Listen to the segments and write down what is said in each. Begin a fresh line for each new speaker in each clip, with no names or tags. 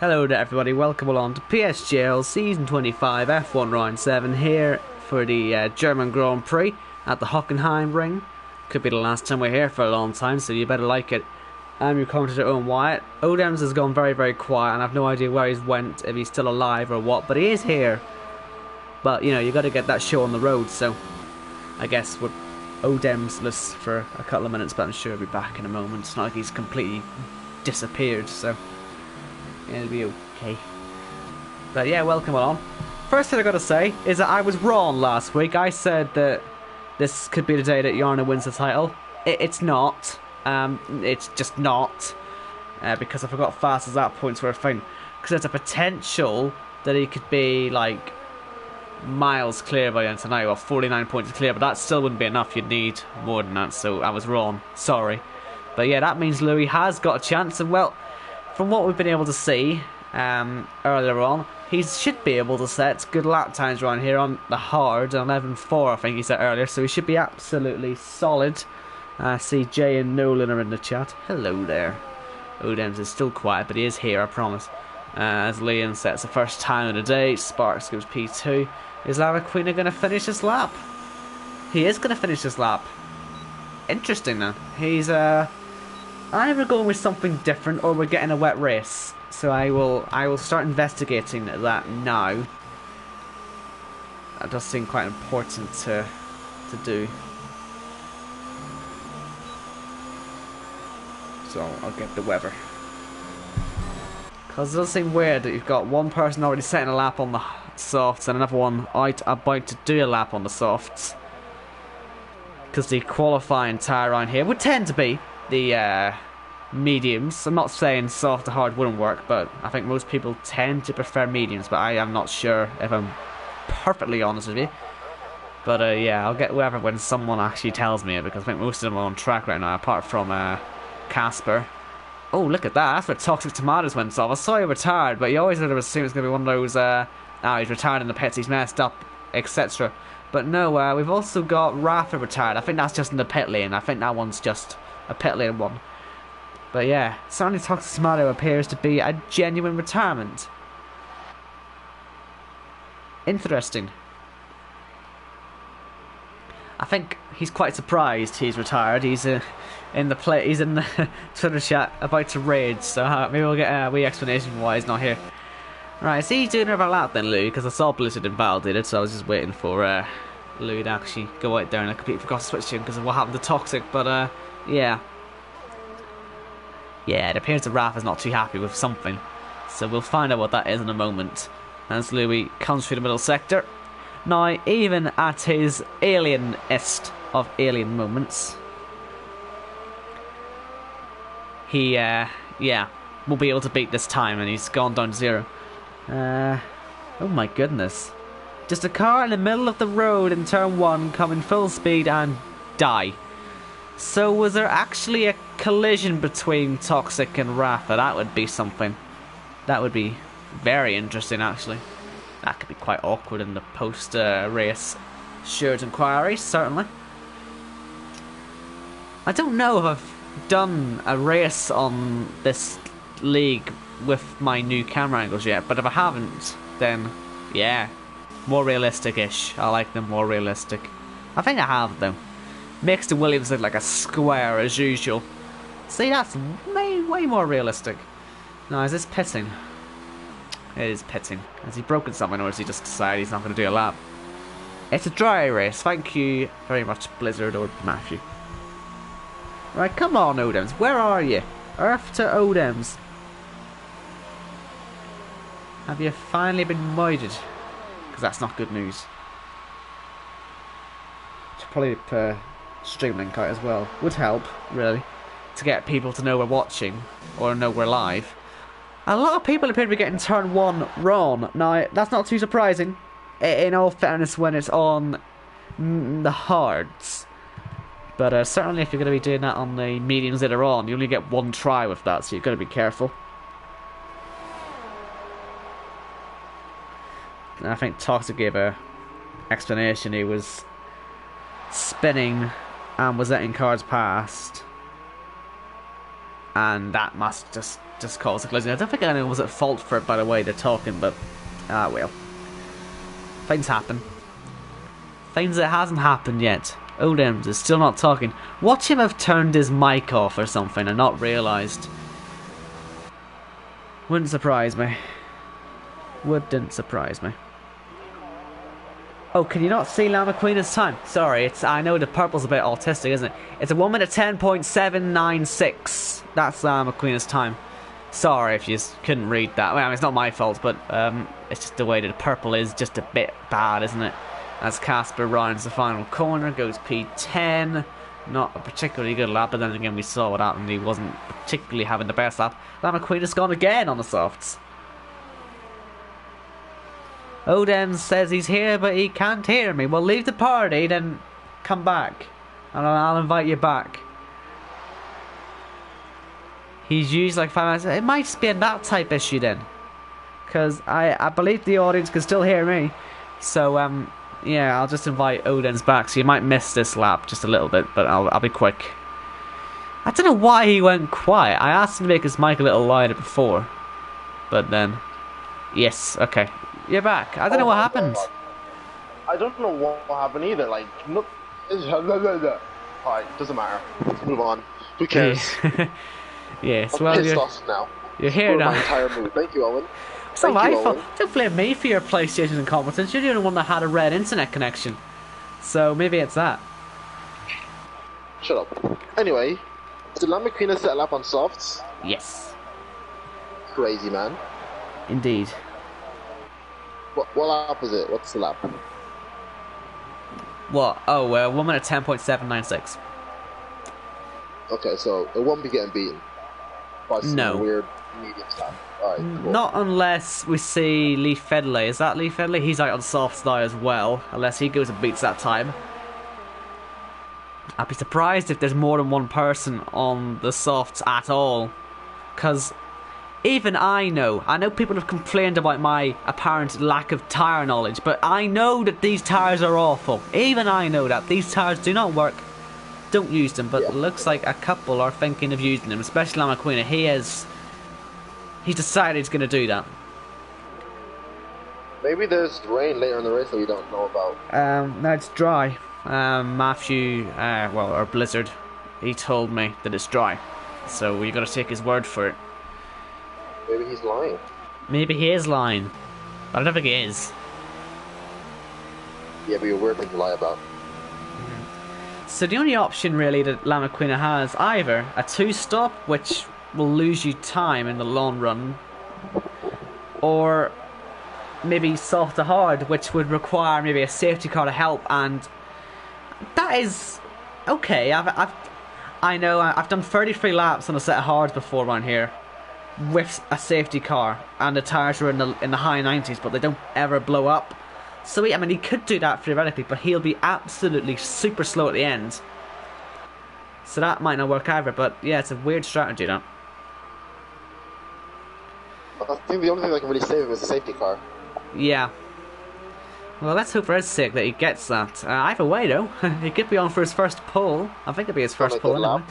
Hello there everybody, welcome along to PSGL Season 25 F1 Round 7 here for the German Grand Prix at the Hockenheim Ring. Could be the last time we're here for a long time, so you better like it. I'm your commentator Owen Wyatt. Odems has gone very quiet and I've no idea where he's went, if he's still alive or what, but he is here. But you know, you got to get that show on the road, so I guess we're Odemsless for a couple of minutes, but I'm sure he'll be back in a moment. It's not like he's completely disappeared, so it'll be okay. But yeah, welcome along. First thing I gotta say is that I was wrong last week. I said that this could be the day that Yarna wins the title. It's not. It's just not. Because I forgot fastest lap points were a thing. Because there's a potential that he could be like miles clear by the end of tonight, or 49 points clear, but that still wouldn't be enough. You'd need more than that, so I was wrong. Sorry. But yeah, that means Louis has got a chance, and well, from what we've been able to see earlier on, he should be able to set good lap times around here on the hard, 11.4 I think he said earlier, so he should be absolutely solid. I see Jay and Nolan are in the chat. Hello there. Odems is still quiet, but he is here, I promise. As Liam sets the first time of the day, Sparks goes P2. Is Lara Queen going to finish this lap? He is going to finish this lap. Interesting then. He's either going with something different or we're getting a wet race. So I will start investigating that now. That does seem quite important to do. So I'll get the weather. Because it does seem weird that you've got one person already setting a lap on the softs and another one out about to do a lap on the softs. Because the qualifying tyre around here would tend to be the mediums. I'm not saying soft to hard wouldn't work, but I think most people tend to prefer mediums, but I am not sure if I'm perfectly honest with you. But yeah, I'll get whatever when someone actually tells me it, because I think most of them are on track right now, apart from Casper. Oh, look at that. That's where Toxic Tomatoes went off. I saw he retired, but you always would have assumed it's going to be one of those, he's retired in the pits, he's messed up, etc. But no, we've also got Rafa retired. I think that's just in the pit lane. I think that one's just a pit lane one. But yeah, certainly Toxic Tomato appears to be a genuine retirement. Interesting. I think he's quite surprised he's retired. He's in the Twitter chat about to rage, so maybe we'll get a wee explanation why he's not here. Right, so he's doing another lap then, Lou, because I saw Blizzard and Val did it, so I was just waiting for Lou to actually go out there, and I completely forgot to switch to him because of what happened to Toxic, but yeah. Yeah, it appears that Rafa's not too happy with something, so we'll find out what that is in a moment. As Louis comes through the middle sector. Now, even at his alienest of alien moments, he, yeah, will be able to beat this time, and he's gone down to 0. Oh my goodness. Just a car in the middle of the road in turn 1 coming full speed and die. So was there actually a collision between Toxic and Rafa? That would be something. That would be very interesting actually. That could be quite awkward in the post-race Shirt inquiry, certainly. I don't know if I've done a race on this league with my new camera angles yet, but if I haven't, then yeah, more realistic-ish. I like them more realistic. I think I have though. Makes the Williams look like a square as usual. See, that's way more realistic. Now, is this pitting? It is pitting. Has he broken something, or has he just decided he's not going to do a lap? It's a dry race. Thank you very much, Blizzard or Matthew. Right, come on, Odems. Where are you? Earth to Odems. Have you finally been moided? Because that's not good news. Should probably put stream link out as well. Would help, really, to get people to know we're watching or know we're live. A lot of people appear to be getting turn 1 wrong. Now, that's not too surprising, in all fairness, when it's on the hards. But certainly if you're going to be doing that on the mediums later on, you only get one try with that, so you've got to be careful. And I think Toxic gave a explanation. He was spinning and was letting cars past. and that must just cause a collision. I don't think anyone was at fault for it by the way they're talking, but well, things happen. Things that hasn't happened yet. Odems is still not talking. Watch him have turned his mic off or something and not realised. Wouldn't surprise me. Wouldn't surprise me. Oh, can you not see Llama Queen's time? Sorry, I know the purple's a bit autistic, isn't it? It's a 1 minute 10.796. That's Llama Queen's time. Sorry if you couldn't read that. Well, I mean, it's not my fault, but it's just the way that the purple is just a bit bad, isn't it? As Casper rounds the final corner, goes P10. Not a particularly good lap, but then again we saw what happened. He wasn't particularly having the best lap. Llama Queen has gone again on the softs. Odem says he's here, but he can't hear me. Well, leave the party, then come back, and I'll invite you back. He's used like 5 minutes. It might be a that type issue then, because I believe the audience can still hear me. So yeah, I'll just invite Odin's back. So you might miss this lap just a little bit, but I'll be quick. I don't know why he went quiet. I asked him to make his mic a little louder before, but then yes, okay. You're back. I don't know what happened.
I don't know what happened either. Like, no. Alright, doesn't matter. Let's move on. Who cares?
Yes,
I'm
well,
pissed off now.
You're here now.
My entire mood. Thank you, Owen.
It's not my fault. Don't blame me for your PlayStation incompetence. You're the only one that had a red internet connection. So maybe it's that.
Shut up. Anyway, did Llama Queen set a lap on softs?
Yes.
Crazy, man.
Indeed.
What lap is it? What's the lap?
What? Oh, 1 minute 10.796.
Okay, so it won't be getting beaten by some weird medium lap. Alright, cool.
Not unless we see Lee Fedley. Is that Lee Fedley? He's out on softs now as well, unless he goes and beats that time. I'd be surprised if there's more than one person on the softs at all, because even I know people have complained about my apparent lack of tyre knowledge, but I know that these tyres are awful. Even I know that. These tyres do not work. Don't use them, but it looks like a couple are thinking of using them, especially Llama Queen. He's decided he's going to do that.
Maybe there's rain later in the race that we don't know about.
No, it's dry. Matthew, or Blizzard, he told me that it's dry. So you got to take his word for it.
Maybe he's lying.
Maybe he is lying. But I don't think he is.
Yeah, but you're a weird thing to lie about.
So the only option really that Llama Queen has either a 2-stop, which will lose you time in the long run, or maybe soft to hard, which would require maybe a safety car to help, and that is okay. I know I've done 33 laps on a set of hards before around here with a safety car, and the tyres were in the high 90s, but they don't ever blow up. So I mean, he could do that theoretically, but he'll be absolutely super slow at the end. So that might not work either. But yeah, it's a weird strategy, that.
I think the only thing that can really save him is a safety car.
Yeah. Well, let's hope for his sake that he gets that. Either way, though, he could be on for his first pole. I think it'll be his first pole anyway.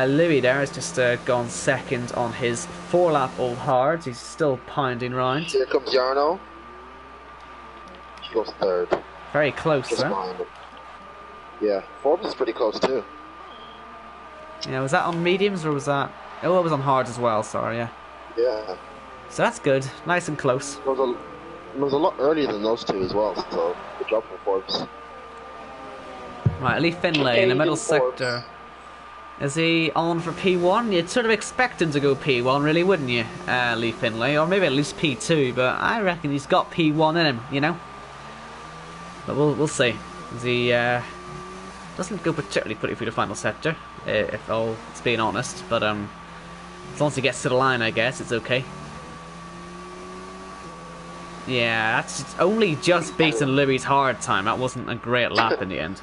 Louis there has just gone second on his 4-lap old hards. He's still pounding round.
Here comes Jarno. He goes third.
Very close,
just behind him. Yeah, Forbes is pretty close too.
Yeah, was that on mediums or was that... Oh, it was on hards as well, sorry, yeah.
Yeah.
So that's good. Nice and close.
It was a lot earlier than those two as well, so good job for Forbes.
Right, Lee Finlay in the middle sector. Is he on for P1? You'd sort of expect him to go P1, really, wouldn't you, Lee Finlay? Or maybe at least P2, but I reckon he's got P1 in him, you know? But we'll see. He doesn't go particularly pretty through the final sector, if all it's being honest. But as long as he gets to the line, I guess it's okay. Yeah, that's only just beaten Louis' hard time. That wasn't a great lap in the end.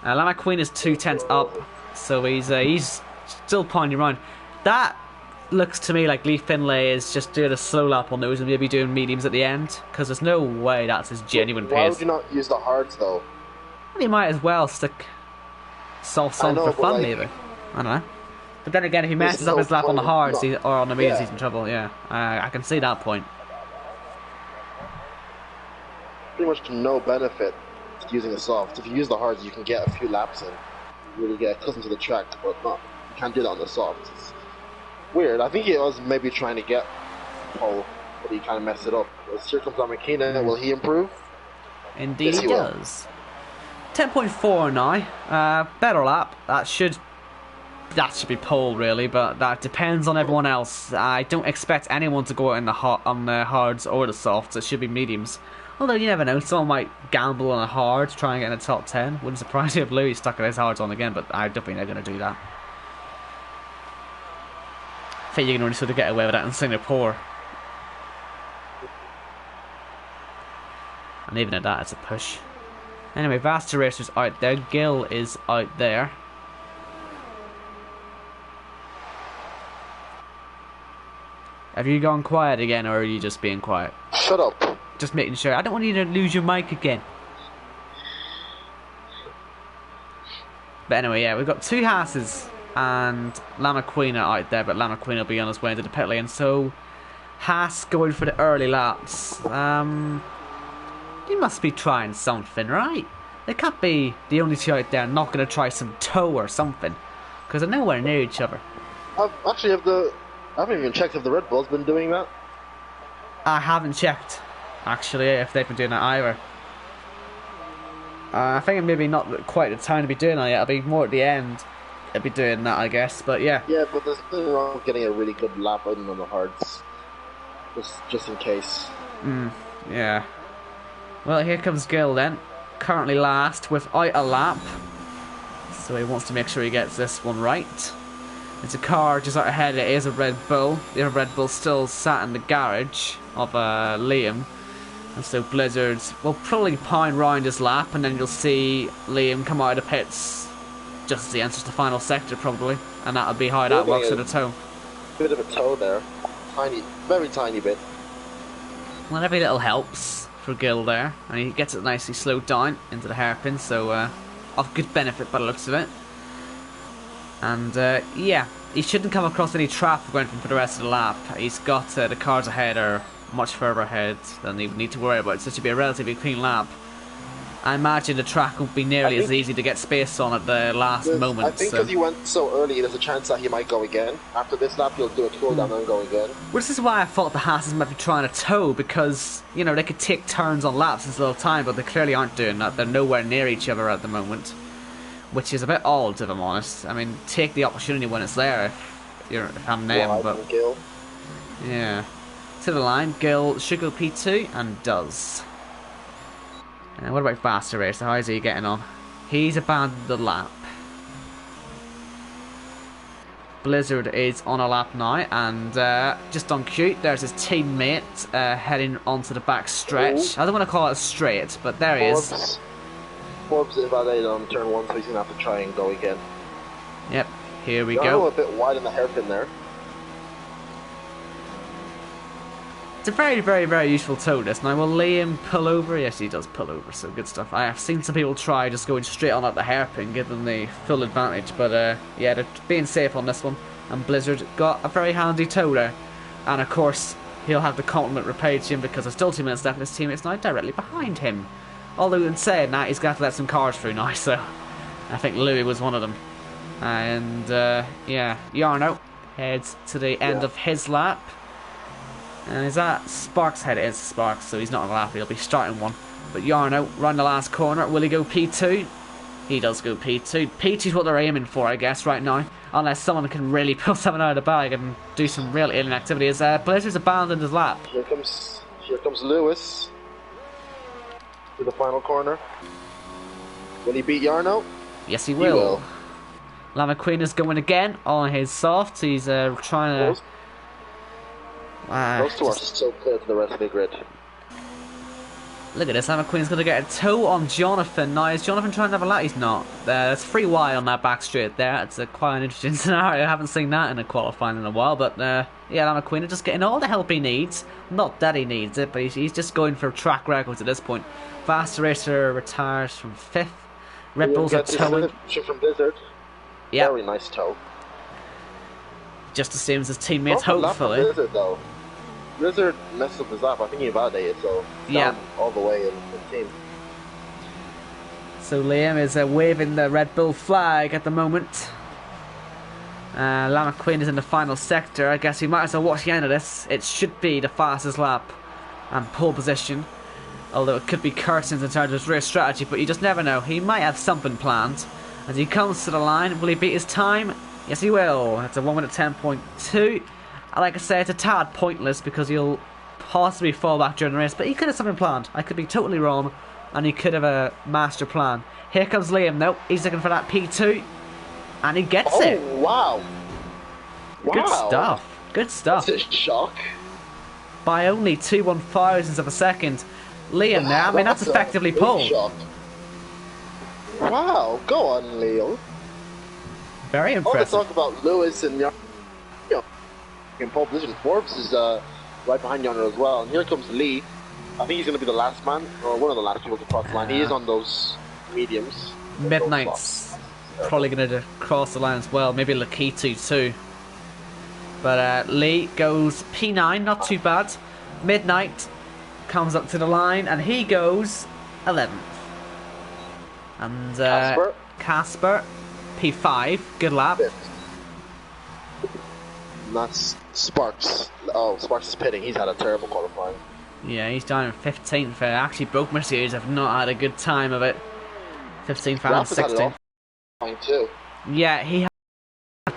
Llama Queen is 2/10 up, so he's still pounding around. That looks to me like Lee Finlay is just doing a slow lap on those and maybe doing mediums at the end, because there's no way that's his genuine pace.
Why would you not use the hards though?
Well, he might as well stick soft on for fun, maybe. I don't know. But then again, if he messes
no
up his lap on the
point.
hards
No.
or on the mediums,
Yeah.
he's in trouble. Yeah, I can see that point.
Pretty much no benefit to using a soft. If you use the hards, you can get a few laps in, really get accustomed to the track, but not. You can't do that on the soft. It's weird. I think he was maybe trying to get pole, but he kind of messed it up. Here comes Lamakina. Will he improve?
Indeed,
Yes,
he
he will.
does. 10.4 now. Better lap. That should be pole really, but that depends on everyone else. I don't expect anyone to go out in the on the hards or the softs. It should be mediums. Although you never know, someone might gamble on a hard, try and get in the top 10. Wouldn't surprise me if Louis stuck his hards on again, but I don't think they're going to do that. I think you can only sort of get away with that in Singapore. And even at that, it's a push. Anyway, Vasta Racer's out there. Gill is out there. Have you gone quiet again, or are you just being quiet?
Shut up.
Just making sure. I don't want you to lose your mic again. But anyway, yeah, we've got two Haas's and Lamaquina out there, but Lamaquina will be on his way into the pit lane. So, Haas going for the early laps. You must be trying something, right? They can't be the only two out there not going to try some tow or something. Because they're nowhere near each other.
I haven't even checked if the Red Bull's been doing that.
I haven't checked, actually, if they've been doing that either. I think maybe not quite the time to be doing that yet. It'll be more at the end. They'll be doing that, I guess. But yeah.
Yeah, but there's nothing wrong with getting a really good lap out on the hards. Just in case.
Yeah. Well, here comes Gill then. Currently last without a lap. So he wants to make sure he gets this one right. It's a car just out ahead. It is a Red Bull. The other Red Bull still sat in the garage of Liam. And so Blizzard will probably pound round his lap, and then you'll see Liam come out of the pits just as he enters the final sector, probably. And that'll be how that works with the tow.
Bit of a tow there. Tiny, very tiny bit.
Well, every little helps for Gill there. And he gets it nicely slowed down into the hairpin, so of good benefit by the looks of it. And yeah, he shouldn't come across any traffic going for the rest of the lap. He's got the cars ahead are much further ahead than he would need to worry about, so it should be a relatively clean lap. I imagine the track won't be nearly as easy to get space on at the last moment.
I think because he went so early, there's a chance that he might go again. After this lap, he'll do a cool down and go again.
Well, this is why I thought the Haas's might be trying to tow, because, you know, they could take turns on laps in a little time, but they clearly aren't doing that. They're nowhere near each other at the moment, which is a bit odd, if I'm honest. I mean, take the opportunity when it's there if I'm them, but
Gill.
yeah. To the line, Gill should go P2 and does. And what about Faster Racer? How is he getting on? He's abandoned the lap. Blizzard is on a lap now, and just on cue, there's his teammate heading onto the back stretch. I don't want to call it a straight, but there he is.
Forbes is validated on turn 1, so he's going to have to try and go again.
Yep, here we
go.
go.
A bit wide in the hairpin there.
It's a very, very, very useful tow this. Now, will Liam pull over? Yes, he does pull over, so good stuff. I have seen some people try just going straight on at the hairpin, give them the full advantage, but yeah, they're being safe on this one. And Blizzard got a very handy tow there. And of course, he'll have the compliment repaid to him because there's still 2 minutes left and his teammate's now directly behind him. Although in saying that, he's got to let some cars through now, so I think Louis was one of them. And yeah, Jarno heads to the end of his lap. And is that Sparks' head? It is Sparks, so he's not on a lap, he'll be starting one. But Jarno, round the last corner, will he go P2? He does go P2. P2's what they're aiming for, I guess, right now. Unless someone can really pull something out of the bag and do some real alien activity. As Blizzard's abandoned his lap.
Here comes Lewis to the final corner. Will he beat Jarno?
Yes, he will. Lama Queen is going again on his soft. He's trying to...
Those two are so clear to the rest of the grid.
Look at this, Lama Queen's going to get a toe on Jonathan. Now, is Jonathan trying to have a lap? He's not. There's free wide on that back straight there. It's quite an interesting scenario. I haven't seen that in a qualifying in a while. But yeah, Lama Queen is just getting all the help he needs. Not that he needs it, but he's just going for track records at this point. Fast Racer retires from 5th. Red Bulls are towing.
From Blizzard.
Yeah.
Very nice toe.
just the same as his teammates,
Not lap from
hopefully.
Lizard though. Lizard messed up his lap. I think he invalidated, so
Yeah.
down all the way in the team.
So Liam is waving the Red Bull flag at the moment. Llama Queen is in the final sector. I guess we might as well watch the end of this. It should be the fastest lap and pole position. Although it could be Curtin's in terms of his race strategy, but you just never know. He might have something planned. As he comes to the line, will he beat his time? Yes, he will. It's a 1 minute 10.2. Like I say, it's a tad pointless because he'll possibly fall back during the race, but he could have something planned. I could be totally wrong, and he could have a master plan. Here comes Liam, though. He's looking for that P2, and he gets it.
Wow.
Good stuff. Good stuff.
That's a shock.
By only 2/1000ths of a second. Liam now, I mean, that's effectively pole.
Shock. Wow, go on, Leo.
Very
All the
impressive.
talk about Lewis and in pole position. Forbes is right behind Yonder as well. And here comes Lee. I think he's going to be the last man, or one of the last people to cross the line. He is on those mediums.
Midnight's probably going to cross the line as well. Maybe Lakitu too. But Lee goes P9, not too bad. Midnight comes up to the line, and he goes 11th. And Casper, P5, good lap.
And that's Sparks. Oh, Sparks is pitting. He's had a terrible qualifying.
Yeah, he's down in 15th. Actually, both Mercedes have not had a good time of it. 15th and 16th.
Too.
Yeah, he had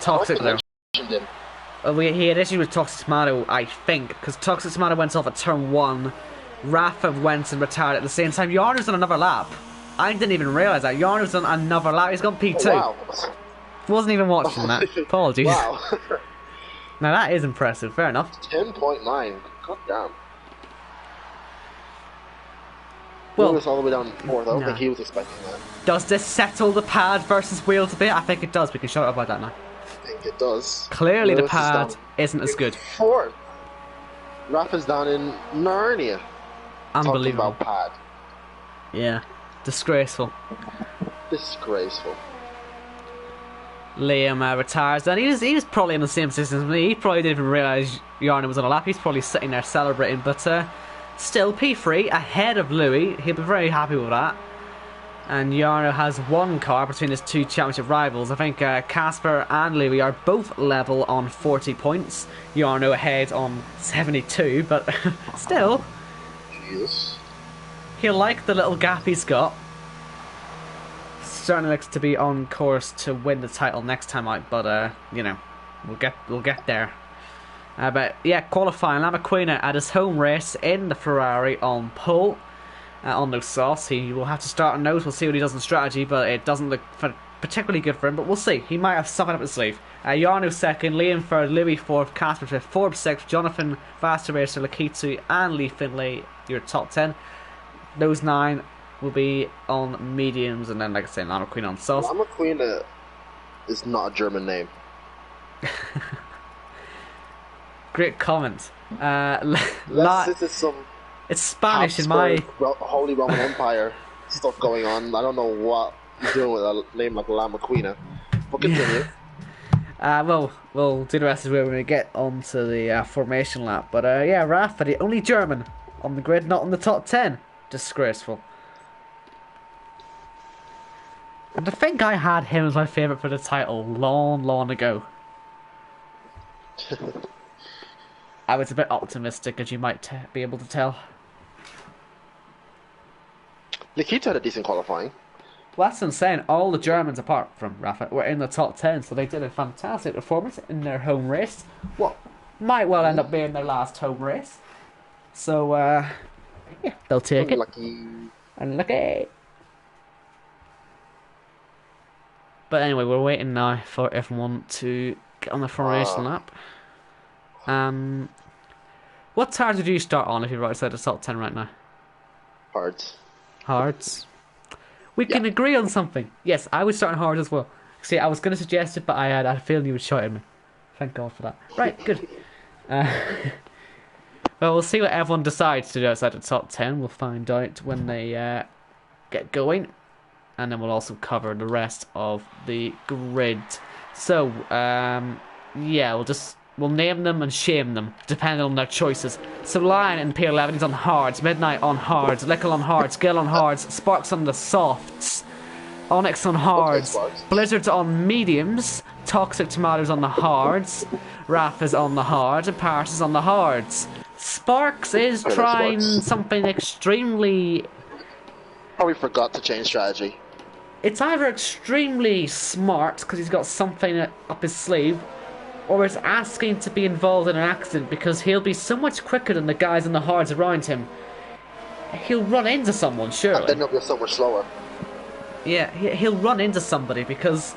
Toxic though. He had issues with Toxic Tomato, I think, because Toxic Tomato went off at turn 1. Rafa went and retired at the same time. Yarner's on another lap. I didn't even realise that. Yarner's on another lap. He's gone P2.
Oh, wow.
Wasn't even watching that. Apologies.
Wow.
Now that is impressive. Fair enough.
10.9. God damn.
Well,
Lewis all the way down 4th. I don't
no.
think he was expecting that.
Does this settle the pad versus wheels a bit? I think it does. We can shut up about that now.
I think it does.
Clearly
Lewis
the pad isn't as good.
4th. Rafa's down in Narnia.
Unbelievable.
Talking about pad.
Yeah. Disgraceful.
Disgraceful.
Liam retires, and he was probably in the same position as me. He probably didn't even realise Yarner was on a lap. He's probably sitting there celebrating, but still P3 ahead of Louis. He'll be very happy with that. And Yarno has one car between his two championship rivals. I think Casper and Louis are both level on 40 points. Yarno ahead on 72, but still,
Jesus.
he'll like the little gap he's got. Certainly looks to be on course to win the title next time out, but you know, we'll get there. But yeah, qualifying, Lamaquina at his home race in the Ferrari on pole. On those softs, he will have to start on nose. We'll see what he does in strategy, but it doesn't look particularly good for him. But we'll see. He might have something up his sleeve. Yarno second, Liam third, Louis fourth, Casper fifth, Forbes sixth, Jonathan, Faster Racer, Lakitsu, and Lee Finlay, your top 10. Those 9 will be on mediums, and then, like I said, Lamaquina on softs.
Lamaquina is not a German name.
Great comment.
This is some.
It's Spanish in my
Holy Roman Empire stuff going on. I don't know what you're doing with a name like Lamaquina. But continue.
Well, we'll do the rest of it when we get onto the formation lap. But yeah, Rafa, the only German on the grid, not in the top 10. Disgraceful. And I think I had him as my favourite for the title long ago. I was a bit optimistic, as you might be able to tell.
Nikita had a decent qualifying.
Well, that's insane. All the Germans, apart from Rafa, were in the top 10, so they did a fantastic performance in their home race. What might well end up being their last home race. So, yeah, they'll take it. Unlucky. But anyway, we're waiting now for everyone to get on the formation lap. What tires did you start on if you're right outside the top 10 right now? Hards. We can agree on something. Yes, I was starting hard as well. See, I was going to suggest it, but I had a feeling you would shout at me. Thank God for that. Right, good. Well, we'll see what everyone decides to do outside the top 10. We'll find out when they get going. And then we'll also cover the rest of the grid. So, Yeah, we'll name them and shame them, depending on their choices. So Lion in P11, he's on hards, Midnight on hards, Lickle on hards, Gill on hards, Sparks on the softs, Onyx on
Okay,
hards,
Sparks.
Blizzard's on mediums, Toxic Tomatoes on the hards, Raph is on the hards, and Paris is on the hards. Sparks is
Okay,
trying
Sparks.
something extremely...
Probably forgot to change strategy.
It's either extremely smart, because he's got something up his sleeve, or it's asking to be involved in an accident, because he'll be so much quicker than the guys in the hards around him. He'll run into someone, surely.
And then he'll be so much slower.
Yeah, he'll run into somebody because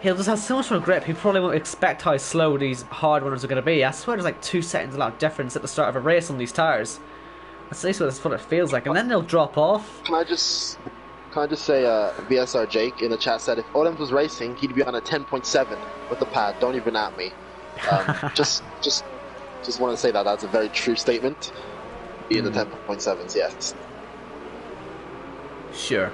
he'll just have so much more grip. He probably won't expect how slow these hard runners are going to be. I swear there's like 2 seconds a lot difference at the start of a race on these tires. That's at least what it feels like. And then they'll drop off.
Can I just say, VSR Jake in the chat said if Odems was racing, he'd be on a 10.7 with the pad. Don't even at me. Just want to say that that's a very true statement. Be in the 10.7s, yes.
Sure.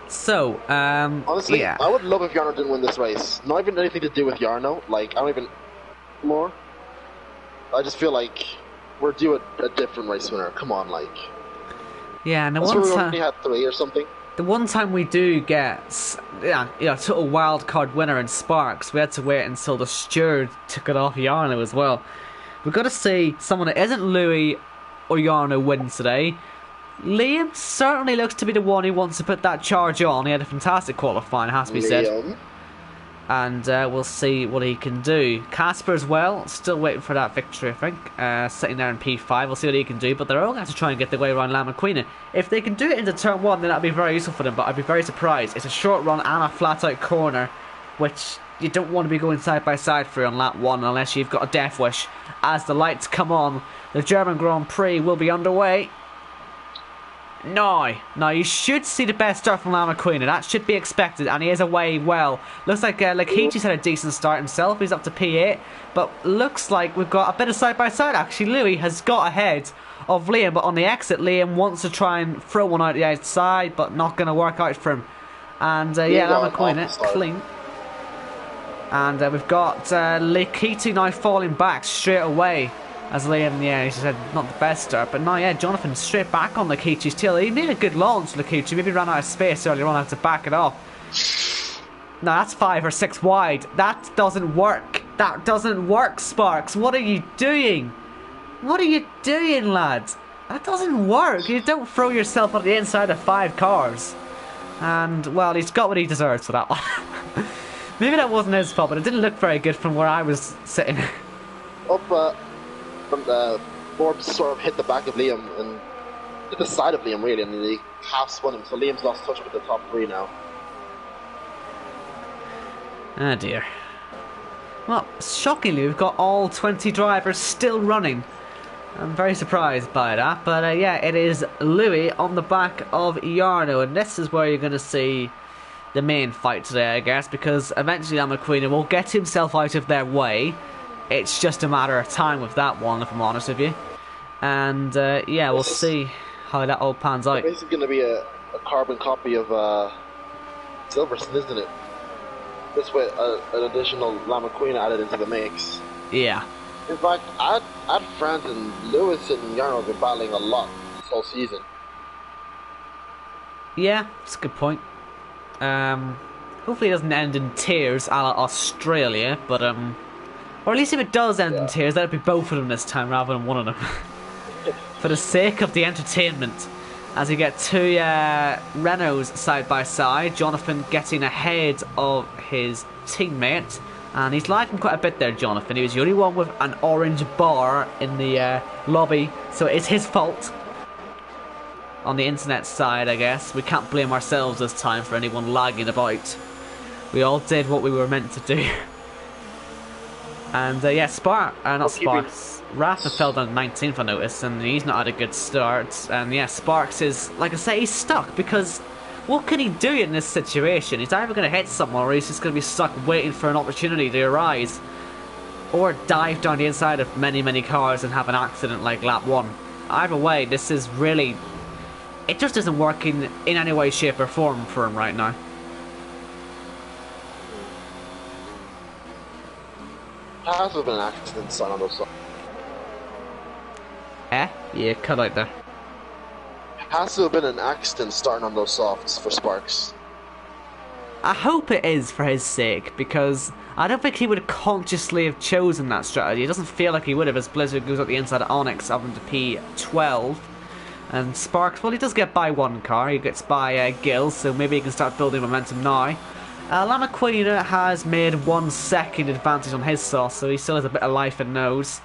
So,
honestly,
yeah.
I would love if Yarno didn't win this race. Not even anything to do with Yarno. Like, I don't even more. I just feel like we're due a different race winner. Come on, like.
Yeah, and the
I
one
swear we
time,
only had 3 or something.
the one time we do get, total wild card winner in Sparks, we had to wait until the steward took it off Yarno as well. We've got to see someone that isn't Louis or Yarno win today. Liam certainly looks to be the one who wants to put that charge on. He had a fantastic qualifying, has to be said. And we'll see what he can do. Casper as well, still waiting for that victory, I think. Sitting there in P5, we'll see what he can do. But they're all going to have to try and get their way around Llama Queen. If they can do it into turn 1, then that'll be very useful for them. But I'd be very surprised. It's a short run and a flat out corner, which you don't want to be going side by side through on lap 1 unless you've got a death wish. As the lights come on, the German Grand Prix will be underway. Now you should see the best start from Llama Queen, and that should be expected, and he is away well. Looks like Lakichi's had a decent start himself, he's up to P8, but looks like we've got a bit of side by side actually. Louis has got ahead of Liam, but on the exit Liam wants to try and throw one out the outside, but not going to work out for him. And Llama Queen, clean. And we've got Lakichi now falling back straight away. As Liam, he said, not the best start, but now, Jonathan straight back on Lakichi's tail. He made a good launch, Lakichi. Maybe ran out of space earlier on, had to back it off. No, that's 5 or 6 wide. That doesn't work. That doesn't work, Sparks. What are you doing? What are you doing, lads? That doesn't work. You don't throw yourself on the inside of 5 cars. And, well, he's got what he deserves for that one. Maybe that wasn't his fault, but it didn't look very good from where I was sitting.
Forbes sort of hit the back of Liam and hit the side of Liam really, and he half spun him. So Liam's lost touch with the top 3 now.
Oh dear. Well, shockingly, we've got all 20 drivers still running. I'm very surprised by that, but it is Louis on the back of Yarno, and this is where you're going to see the main fight today, I guess, because eventually McQueen will get himself out of their way. It's just a matter of time with that one, if I'm honest with you. And we'll see how that all pans out.
It's going to be a carbon copy of Silverstone, isn't it? This way, an additional Llama Queen added into the mix.
Yeah.
In fact, I'd France and Lewis and Yarno have been battling a lot this whole season.
Yeah, that's a good point. Hopefully it doesn't end in tears a la Australia, but or at least if it does end in tears, that'd be both of them this time rather than one of them. For the sake of the entertainment. As you get 2 Renaults side by side, Jonathan getting ahead of his teammate. And he's lagging quite a bit there, Jonathan. He was the only one with an orange bar in the lobby, so it's his fault. On the internet side, I guess. We can't blame ourselves this time for anyone lagging about. We all did what we were meant to do. And Rafa fell down 19th, I noticed, and he's not had a good start. And Sparks is, like I say, he's stuck because what can he do in this situation? He's either going to hit someone or he's just going to be stuck waiting for an opportunity to arise. Or dive down the inside of many, many cars and have an accident like lap 1. Either way, this is really it just isn't working in any way, shape or form for him right now.
Has to have been an accident starting on those softs.
Yeah, cut out there.
Has to have been an accident starting on those softs for Sparks.
I hope it is for his sake, because I don't think he would consciously have chosen that strategy. It doesn't feel like he would have, as Blizzard goes up the inside of Onyx up into P12. And Sparks, well, he does get by one car. He gets by Gil, so maybe he can start building momentum now. Lamaquina has made 1 second advantage on his sauce, so he still has a bit of life in nose.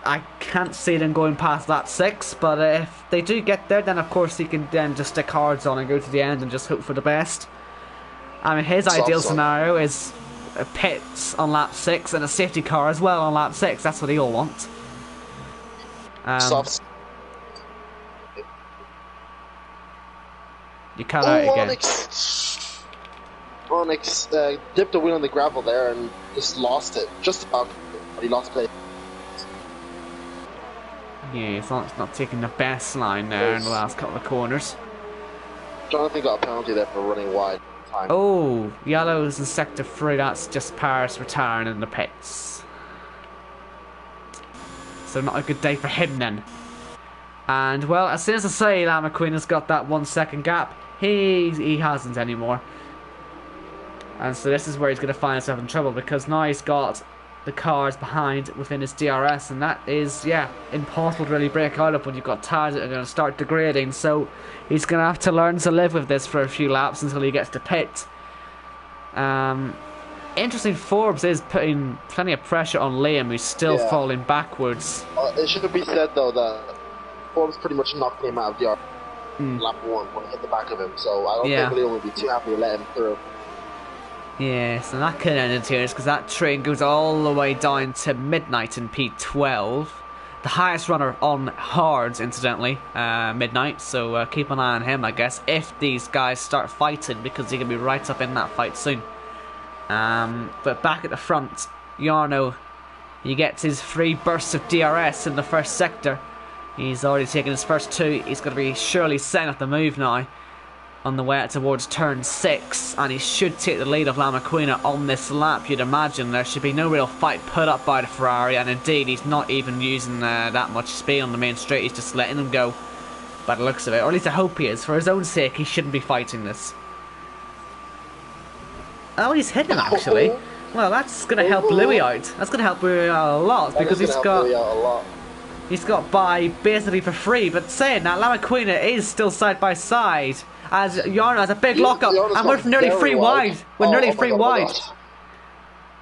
I can't see them going past lap 6, but if they do get there, then of course he can then just stick cards on and go to the end and just hope for the best. I mean, his ideal scenario is pits on lap 6 and a safety car as well on lap 6. That's what he all wants. You cut out again.
Onyx dipped the wheel on the gravel there and just lost it. Just about. But he lost play.
Yeah, it's not taking the best line there in the last couple of corners.
Jonathan got a penalty there for running wide.
Oh, yellows in sector 3, that's just Paris retiring in the pits. So not a good day for him then. And well, as soon as I say Lamaquin has got that 1 second gap, he hasn't anymore. And so this is where he's going to find himself in trouble, because now he's got the cars behind within his DRS, and that is, yeah, impossible to really break out of when you've got tires that are going to start degrading. So he's going to have to learn to live with this for a few laps until he gets to pit. Interesting, Forbes is putting plenty of pressure on Liam, who's still falling backwards.
It should be said though that Forbes pretty much knocked him out of the lap 1 when he hit the back of him, so I don't think Liam would be too happy to let him through.
Yes, and that could end in tears, because that train goes all the way down to Midnight in P12. The highest runner on hards, incidentally, Midnight, so keep an eye on him, I guess, if these guys start fighting, because he can be right up in that fight soon. But back at the front, Jarno, he gets his 3 bursts of DRS in the first sector. He's already taken his first 2. He's going to be surely setting up the move now on the way out towards turn 6, and he should take the lead of Lamaquina on this lap. You'd imagine there should be no real fight put up by the Ferrari, and indeed he's not even using that much speed on the main straight. He's just letting them go by the looks of it, or at least I hope he is. For his own sake, he shouldn't be fighting this. Oh, he's hit him actually. Well, that's going to help Louis out. That's going to help Louis out a lot, because he's got by basically for free. But saying that, Lamaquina is still side by side, as Jarno has a big lockup, and we're nearly 3 wide. We're nearly 3 wide.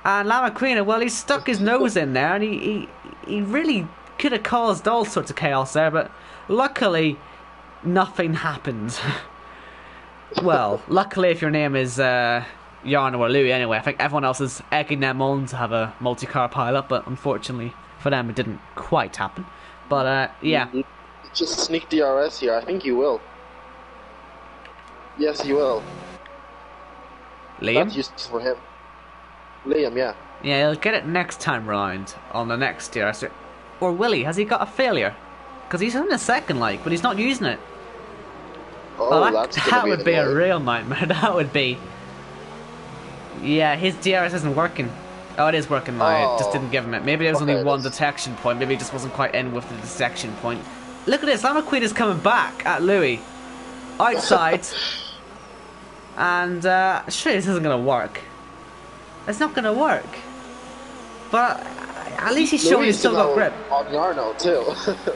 And Lamaquina, well, he's stuck his nose in there, and he really could have caused all sorts of chaos there, but luckily nothing happened. Well, luckily if your name is Jarno or Louis anyway. I think everyone else is egging them on to have a multi-car pilot, but unfortunately for them it didn't quite happen. But yeah.
Just sneak DRS here, I think you will. Yes, you will.
Liam?
That's useful for him. Liam, yeah.
Yeah, he'll get it next time round on the next DRS. Or will he? Has he got a failure? Because he's in the second, like, but he's not using it.
Oh,
well, that would be a real nightmare. That would be. Yeah, his DRS isn't working. Oh, it is working now. It just didn't give him it. Maybe there was only one detection point. Maybe he just wasn't quite in with the detection point. Look at this. Lamaquin is coming back at Louis. Outside. And sure, this isn't going to work. It's not going to work. But at least he's showing he's still got grip.
On Jarno too.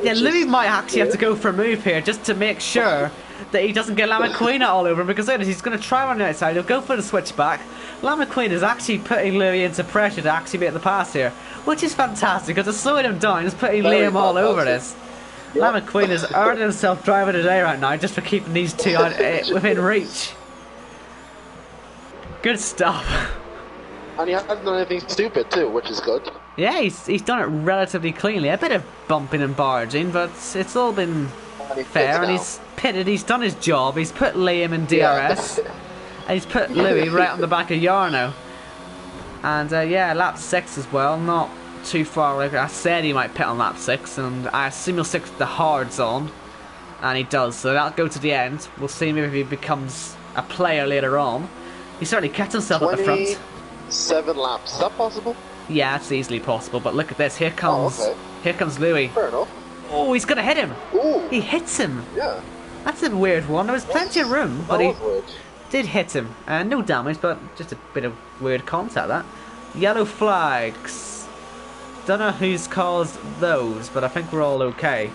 Yeah, Louis might actually have to go for a move here just to make sure that he doesn't get Lamaquina all over him, because he's going to try on the outside. He'll go for the switchback. Lamaquina is actually putting Louis into pressure to actually make the pass here, which is fantastic because it's slowing him down. It's putting Liam all over this. Yep. Lamaquina is earning himself driver of the day right now just for keeping these two within reach. Good stuff.
And he hasn't done anything stupid too, which is good.
Yeah, he's done it relatively cleanly. A bit of bumping and barging, but it's all been fair. And he's pitted. He's done his job. He's put Liam in DRS, and he's put Louis right on the back of Jarno. And yeah, lap 6 as well. Not too far away. I said he might pit on lap 6, and I assume he'll stick with the hards on. And he does, so that'll go to the end. We'll see maybe if he becomes a player later on. He certainly kept himself at the front.
27 laps, is that possible?
Yeah, it's easily possible, but look at this. Here comes Louis.
Fair enough.
Oh, he's going to hit him.
Ooh.
He hits him.
Yeah.
That's a weird one. There was plenty of room, but he
weird.
did hit him. No damage, but just a bit of weird contact, that. Yellow flags. Don't know who's caused those, but I think we're all okay.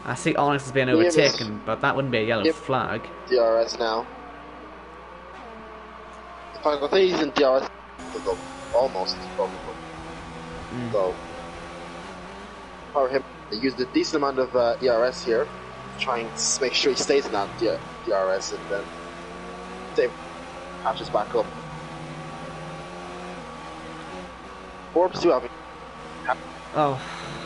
I see Onyx is being overtaken, but that wouldn't be a yellow flag.
DRS now. In fact, I think he's in DRS almost. So, for him, he used a decent amount of ERS here, trying to make sure he stays in that DRS, and then Dave catches back up. Forbes too having.
Oh,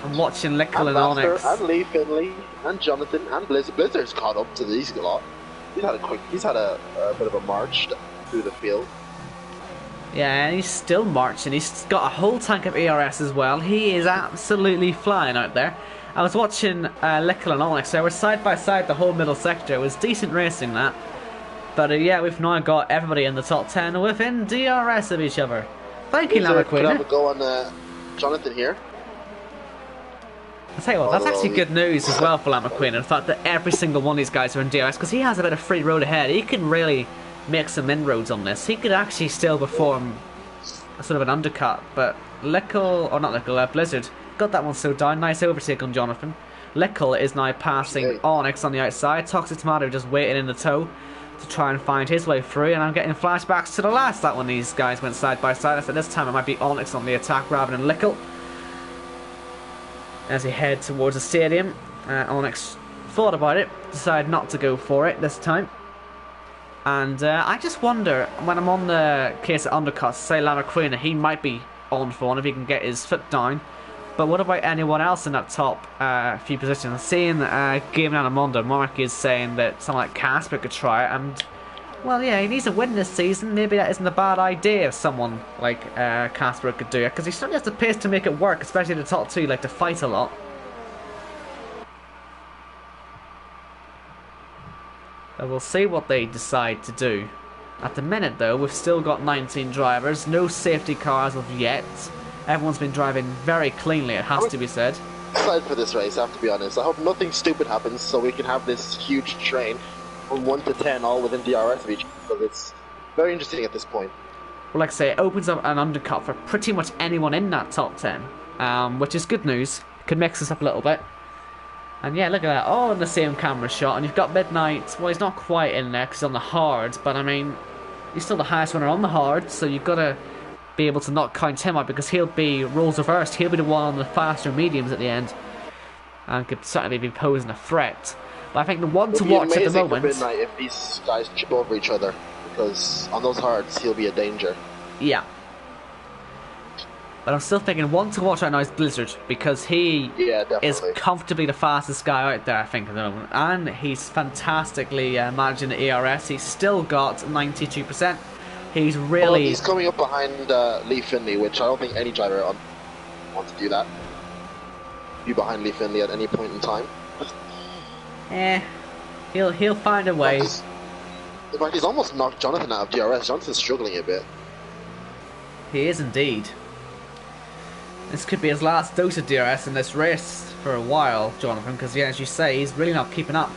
I'm watching Lickle and
Master,
Onyx.
and Lee Finley, and Jonathan, and Blizzard. Blizzard's caught up to these a lot. He's had a bit of a march through the field.
Yeah, and he's still marching. He's got a whole tank of ERS as well. He is absolutely flying out there. I was watching Lickle and Onyx. They were side by side the whole middle sector. It was decent racing, that. But yeah, we've now got everybody in the top 10 within DRS of each other. Thank you, Lama Queen.
Could have a go on Jonathan here.
I'll tell you what, that's actually good news as well for Lama Queen, and the fact that every single one of these guys are in DRS, because he has a bit of free road ahead. He can really make some inroads on this. He could actually still perform a sort of an undercut, but Blizzard got that one so down. Nice overtake on Jonathan. Lickle is now passing Onyx on the outside. Toxic Tomato just waiting in the toe to try and find his way through, and I'm getting flashbacks to the last lap when these guys went side by side. I said this time it might be Onyx on the attack rather than Lickle. As he head towards the stadium, Onyx thought about it, decided not to go for it this time. And I just wonder, when I'm on the case of undercuts, say Lama Queen, he might be on for one if he can get his foot down. But what about anyone else in that top few positions? Seeing Game Anamondo, Mark is saying that someone like Casper could try it, and well, yeah, he needs a win this season. Maybe that isn't a bad idea if someone like Casper could do it, because he certainly has the pace to make it work, especially the top two like to fight a lot. But we'll see what they decide to do. At the minute though, we've still got 19 drivers, no safety cars of yet. Everyone's been driving very cleanly, it has to be said.
I'm excited for this race, I have to be honest. I hope nothing stupid happens so we can have this huge train from 1 to 10 all within DRS of each, because it's very interesting at this point.
Well, like I say, it opens up an undercut for pretty much anyone in that top 10, which is good news. Could mix us up a little bit. And yeah, look at that, all in the same camera shot. And you've got Midnight, well, he's not quite in there because he's on the hard, but I mean, he's still the highest runner on the hard, so you've got to be able to not count him out, because he'll be roles reversed. He'll be the one on the faster mediums at the end, and could certainly be posing a threat. But I think the one to watch at the moment,
for Midnight if these guys chip over each other, because on those hards he'll be a danger.
Yeah. But I'm still thinking one to watch right now is Blizzard, because he is comfortably the fastest guy out there, I think, at the moment. And he's fantastically managing the ERS. He's still got 92%. He's really...
Well, he's coming up behind Lee Finley, which I don't think any driver wants to do that. Be behind Lee Finley at any point in time.
He'll find a way.
In fact, he's almost knocked Jonathan out of DRS. Jonathan's struggling a bit.
He is indeed. This could be his last dose of DRS in this race for a while, Jonathan, because yeah, as you say, he's really not keeping up.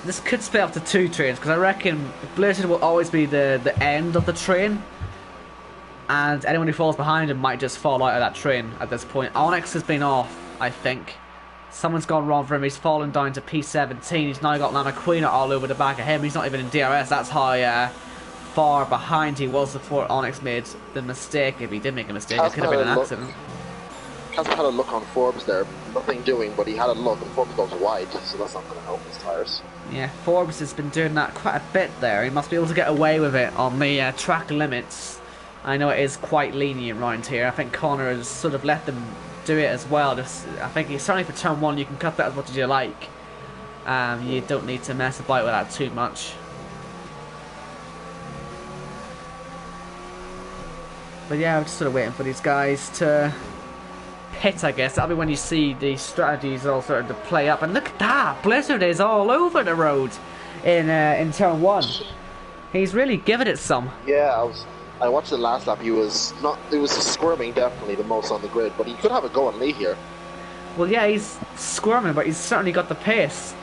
This could split up to two trains, because I reckon Blizzard will always be the end of the train, and anyone who falls behind him might just fall out of that train at this point. Onyx has been off, I think. Someone's gone wrong for him. He's fallen down to P17. He's now got Lama Queen all over the back of him. He's not even in DRS. That's how far behind he was before Onyx made the mistake. If he did make a mistake, it could have been an accident.
Casper had a look on Forbes there. Nothing doing, but he had a look, and Forbes goes wide, so that's not going to help his tyres.
Yeah, Forbes has been doing that quite a bit there. He must be able to get away with it on the track limits. I know it is quite lenient around here. I think Connor has sort of let them do it as well. I think certainly for turn 1 you can cut that as much as you like. You don't need to mess about with that too much. But yeah, I'm just sort of waiting for these guys to pit, I guess. That'll be when you see the strategies all starting to play up. And look at that, Blizzard is all over the road in turn 1. He's really giving it some.
Yeah, I watched the last lap. He was squirming definitely the most on the grid, but he could have a go on Lee here.
Well, yeah, he's squirming, but he's certainly got the pace.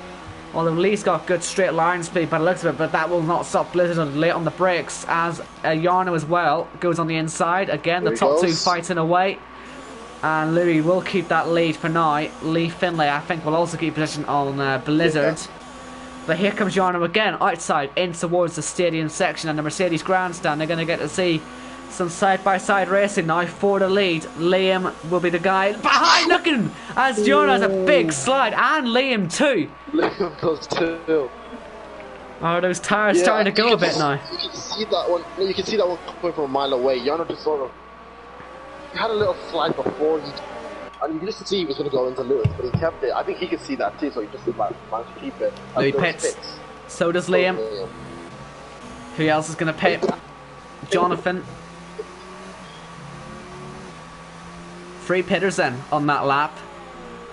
Although Lee's got good straight line speed by the looks of it, but that will not stop Blizzard late on the brakes, as Yarno as well goes on the inside. Again, the top two fighting away. And Louis will keep that lead for now. Lee Finlay, I think, will also keep position on Blizzard. Yeah. But here comes Yarno again, outside, in towards the stadium section and the Mercedes grandstand. They're going to get to see some side-by-side racing now for the lead. Liam will be the guy behind looking as Yarno has a big slide, and Liam too.
Liam does too.
Oh, those tires starting to go a bit now.
You can see that one. You can see that one coming from a mile away. Yarno just sort of had a little slide before and you can just see he was going to go into Lewis, but he kept it. I think he could see that too, so he just managed to keep it.
No, he pits. So does Liam. Who else is going to pit? Jonathan. 3 pitters then on that lap.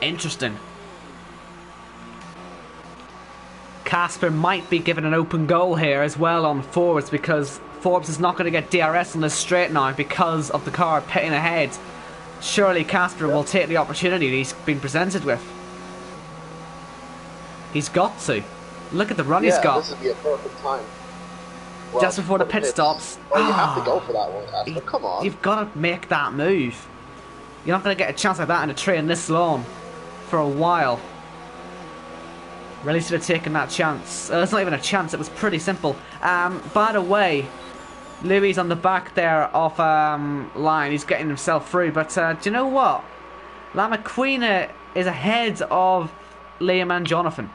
Interesting. Casper might be given an open goal here as well on Forbes, because Forbes is not going to get DRS on this straight now because of the car pitting ahead. Surely Casper will take the opportunity he's been presented with. He's got to. Look at the run he's got.
This would be a perfect time. Well,
just before the pit stops.
Oh, you have to go for that one, Casper. Come on.
You've got to make that move. You're not going to get a chance like that in a train this long for a while. Really should have taken that chance. It's not even a chance, it was pretty simple. By the way, Louis on the back there off line, he's getting himself through, but do you know what? La McQueen is ahead of Liam and Jonathan.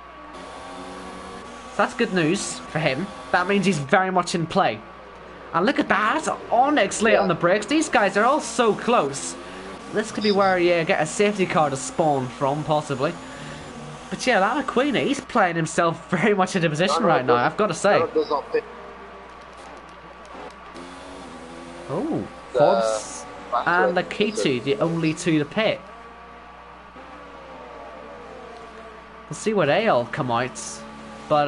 So that's good news for him. That means he's very much in play. And look at that, Onyx late on the brakes. These guys are all so close. This could be where you get a safety car to spawn from, possibly. But yeah, La McQueen, he's playing himself very much into position right now, I've got to say. Oh, Forbes and Lakitu, the only two to pit. We'll see where they all come out. But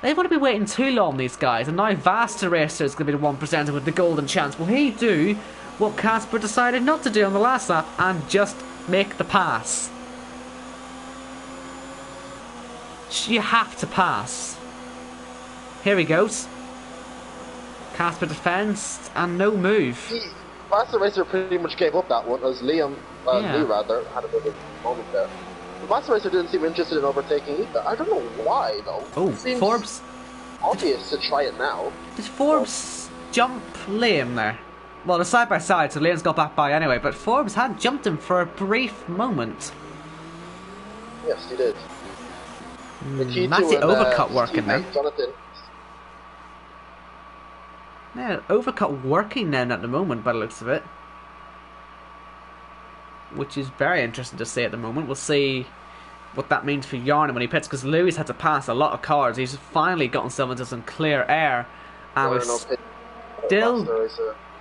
they won't be waiting too long, these guys. And now Vasta Racer is going to be the one presented with the golden chance. Will he do what Casper decided not to do on the last lap and just make the pass? You have to pass. Here he goes. Casper defends and no move.
Vasta Racer pretty much gave up that one, as Liam, Lee rather, had a bit of a moment there. Vasta Racer didn't seem interested in overtaking either. I don't know why though.
Oh, Forbes.
Obvious to try it now.
Did Forbes jump Liam there? Well, they're side by side, so Liam's got back by anyway, but Forbes had jumped him for a brief moment.
Yes, he did.
That's the overcut working then.
Jonathan.
Yeah, overcut working then at the moment by the looks of it. Which is very interesting to see at the moment. We'll see what that means for Yarno when he pits, because Louis had to pass a lot of cars. He's finally got himself into some clear air. And we've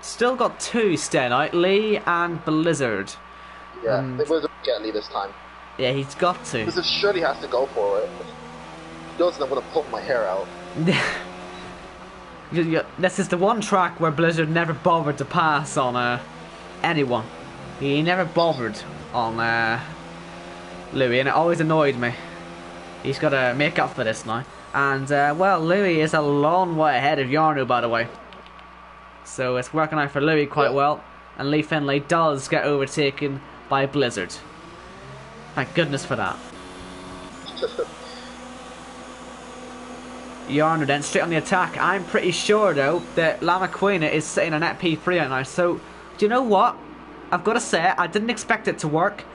still got two staying out, Lee and Blizzard.
Yeah, they will get Lee this time.
Yeah, he's got to.
Blizzard surely has to go for it. He doesn't, I'm going to pull my hair out.
This is the one track where Blizzard never bothered to pass on anyone. He never bothered on Louis, and it always annoyed me. He's got to make up for this now. And, well, Louis is a long way ahead of Yarno, by the way. So it's working out for Louis quite well. And Lee Finlay does get overtaken by Blizzard. Thank goodness for that. Yarno then straight on the attack. I'm pretty sure though that La McQueen is sitting on net P3 right now. So do you know what? I've got to say I didn't expect it to work,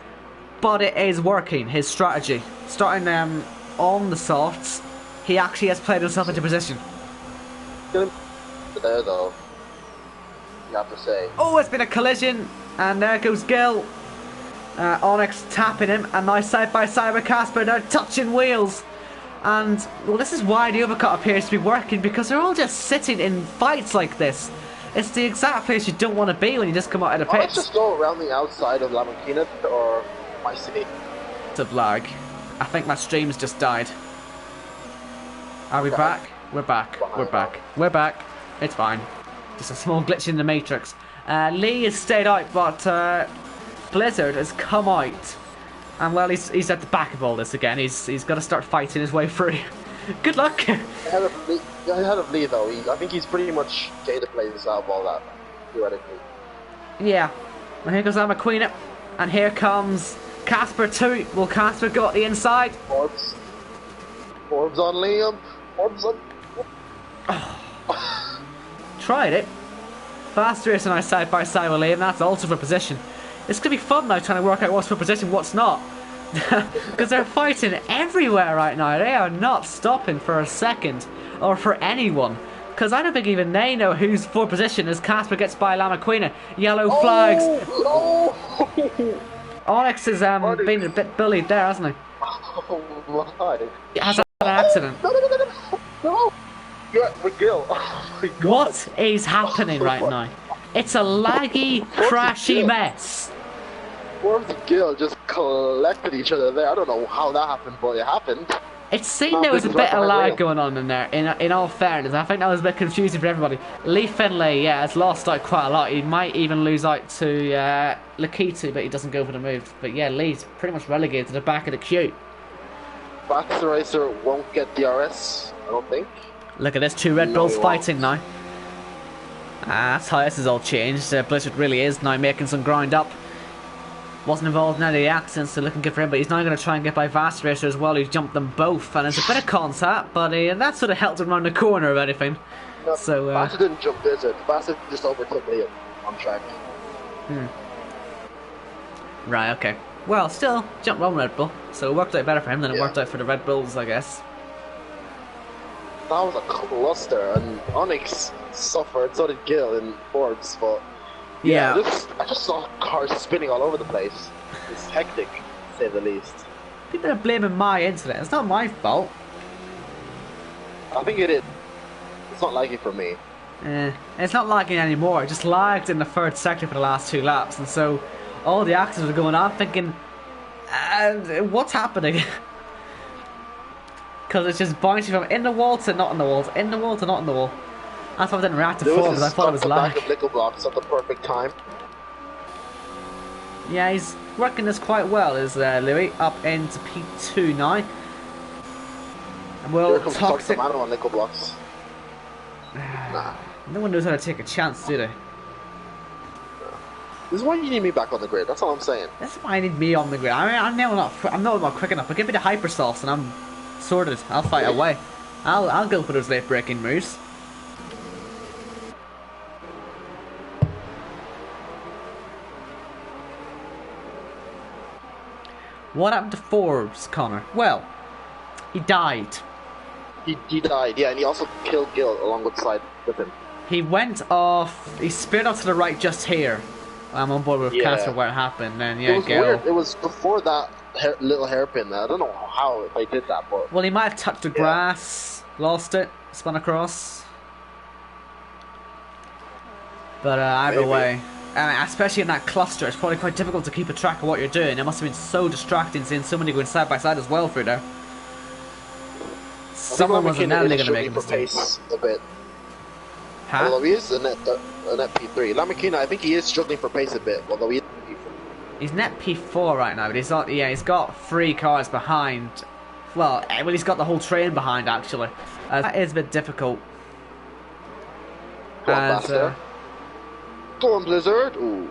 but it is working. His strategy, starting on the softs, he actually has played himself into position.
There though, you have to say.
Oh, it's been a collision, and there goes Gil. Onyx tapping him, and now side by side with Casper. They're touching wheels. And, well, this is why the overcut appears to be working, because they're all just sitting in fights like this. It's the exact place you don't want to be when you just come out of the
Let's
pits.
just go around the outside of La Maquina or my city.
Of lag. I think my stream's just died. Are we
Okay.
back? We're back. We're back. We're back. It's fine. Just a small glitch in the matrix. Lee has stayed out, but Blizzard has come out. And well, he's at the back of all this again. He's got to start fighting his way through. Good luck.
Ahead of Lee though, I think he's pretty much gained the place out of all that, theoretically.
Yeah. And here goes Emma Queen, and here comes Casper too. Will Casper go at the inside?
Orbs on Liam. Orbs on.
Tried it. Fast race and I side by side with Liam. That's also for position. It's gonna be fun now trying to work out what's for position, what's not. Because they're fighting everywhere right now. They are not stopping for a second or for anyone. Because I don't think even they know who's for position as Casper gets by Lama Queen. Yellow flags.
Oh!
Onyx has been a bit bullied there, hasn't he?
Oh my!
He has had an accident.
No! Yeah, McGill. Oh my God.
What is happening right now? It's a laggy, crashy mess.
Orbs and Gil just collected each other there. I don't know how that happened, but it happened.
It seemed there was a bit of lag going on in there, in all fairness. I think that was a bit confusing for everybody. Lee Finlay, yeah, has lost out quite a lot. He might even lose out to Lakitu, but he doesn't go for the move. But yeah, Lee's pretty much relegated to the back of the queue.
Baxter Racer won't get DRS, I don't think.
Look at this, two Red Bulls fighting now. That's how this has all changed. Blizzard really is now making some ground up. Wasn't involved in any of the accidents, so looking good for him, but he's now going to try and get by Vast Racer as well, who's jumped them both, and there's a bit of contact, but that sort of helped him around the corner of anything.
No,
So,
Vast didn't jump Blizzard. Vast just overtook Liam on track.
Right, okay. Well, still, jumped on Red Bull, so it worked out better for him than it
Yeah.
worked out for the Red Bulls, I guess.
That was a cluster, and Onyx suffered, so did Gil in Forbes, but
Yeah.
I just saw cars spinning all over the place. It's hectic, to say the least.
People are blaming my internet. It's not my fault.
I think it is. It's not like it for me.
It's not lagging anymore. It just lagged in the third sector for the last 2 laps, and so all the accidents were going on, thinking, what's happening? Because it's just bouncing from in the wall to not in the wall, in the wall to not in the wall. That's why I didn't react to
Lewis
because I thought it was lag.
back of Nickel Blocks at the perfect time.
Yeah, he's working this quite well, is Louis, up into P2 now. And
Here
well,
comes
Toxic.
Mano on Nickel Blocks. Nah.
No one knows how to take a chance, do they?
This is why you need me back on the grid, that's all I'm saying.
That's why I need me on the grid. I mean, I'm not quick enough, but give me the hyper sauce and I'm sorted. I'll fight away. I'll go for those late breaking moves. What happened to Forbes, Connor? Well, he died.
He died, yeah, and he also killed Gil along with side with him.
He went off. He spit off to the right just here. I'm on board with
Yeah.
Casper where it happened. Then
It
yeah,
was
Gil.
weird. It was before that little hairpin. I don't know how I did that, but
Well, he might have touched the grass, lost it, spun across. But either
Maybe.
way, especially in that cluster, it's probably quite difficult to keep a track of what you're doing. It must have been so distracting seeing somebody going side by side as well through there. Someone was inevitably going to make a mistake.
pace a bit.
Huh?
Although he is a net P3. Lamakina, I think he is struggling for pace a bit. Although he is P3.
He's net P4 right now, but he's not. Yeah, he's got 3 cars behind. Well, he's got the whole train behind actually. That is a bit difficult.
Go on,
As,
Basta. Go on, Blizzard. Ooh.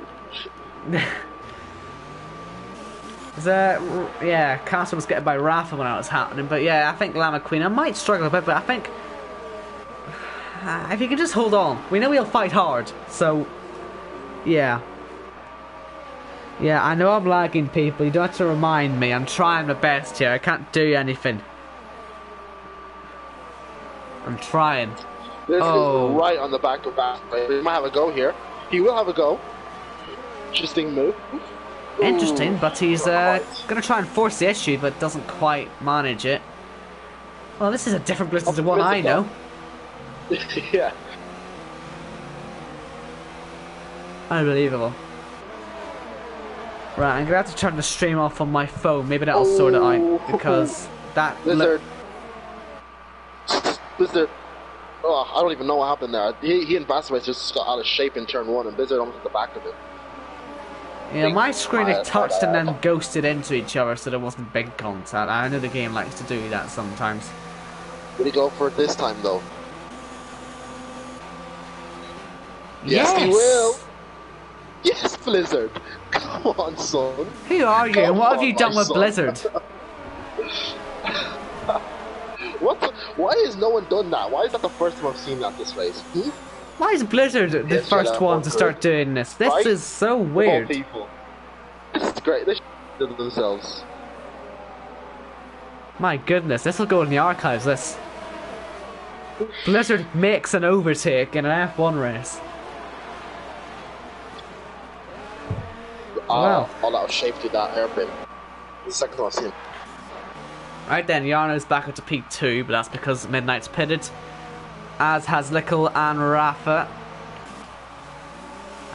Yeah, Castle was getting by Rafa when that was happening, but yeah, I think Lama Queen, I might struggle a bit, but I think if you can just hold on, we know he'll fight hard, so yeah. Yeah, I know I'm lagging people, you don't have to remind me, I'm trying my best here, I can't do anything. I'm trying.
This
Oh.
is right on the back of Basta. He might have a go here. He will have a go. Interesting move.
Interesting,
Ooh.
but he's
Right.
going to try and force the issue, but doesn't quite manage it. Well, this is a different Blizzard to one I know.
Yeah.
Unbelievable. Right, I'm gonna have to turn the stream off on my phone. Maybe that'll sort it out because that.
Blizzard. Blizzard. Oh, I don't even know what happened there. He and Vasquez just got out of shape in turn 1, and Blizzard almost at the back of it.
Yeah, my screen it touched and then ghosted into each other, so there wasn't big contact. I know the game likes to do that sometimes.
Did he go for it this time, though? Yes, he will. Yes, Blizzard. Come on, son.
Who are you? And what have you done with
son.
Blizzard?
Why has no one done that? Why is that the first time I've seen that this race?
Why is Blizzard the first one to start doing this? This is so weird.
People. This is great. They should do it themselves.
My goodness, this will go in the archives, this. Blizzard makes an overtake in an F1 race. Wow.
All out of shape to that hairpin. The second time I've seen him.
Right then, Jarno's back up to P2, but that's because Midnight's pitted. As has Lickle and Rafa.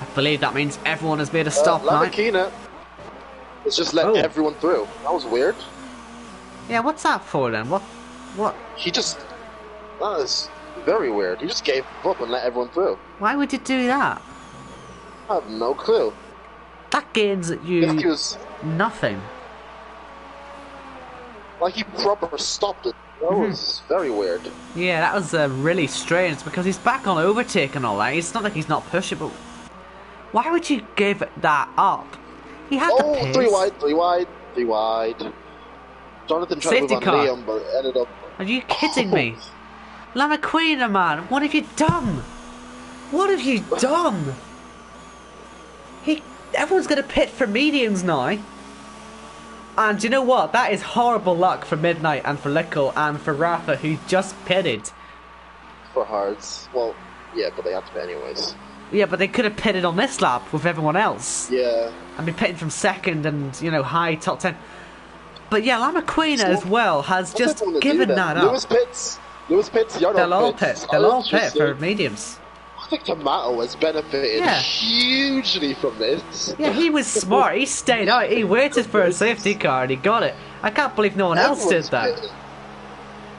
I believe that means everyone has made a stop now.
Lamborghini. It's just let everyone through. That was weird.
Yeah, what's that for then? What?
He just... That is very weird. He just gave up and let everyone through.
Why would you do that?
I have no clue.
That gains you
was,
nothing.
Like he proper stopped it. That was very weird.
Yeah, that was really strange because he's back on overtake and all that. It's not like he's not pushing, but why would you give that up? He had the pace.
3 wide. Jonathan tried to move on Liam, but ended up...
Are you kidding me? Lama Queen, man, what have you done? What have you done? Everyone's going to pit for mediums now. And you know what? That is horrible luck for Midnight and for Lickle and for Rafa, who just pitted.
For hards. Well, yeah, but they had to pit anyways.
Yeah, but they could have pitted on this lap with everyone else.
Yeah.
And be pitting from second and, you know, high top 10. But yeah, Lama Queen as well has just given that up.
Lewis pits, Yarno
They'll all
pits.
pit. They'll all pit for mediums.
I think Tomato has benefited hugely from this.
Yeah, he was smart. He stayed out. He waited for a safety car and he got it. I can't believe no one else did that.
Pitting.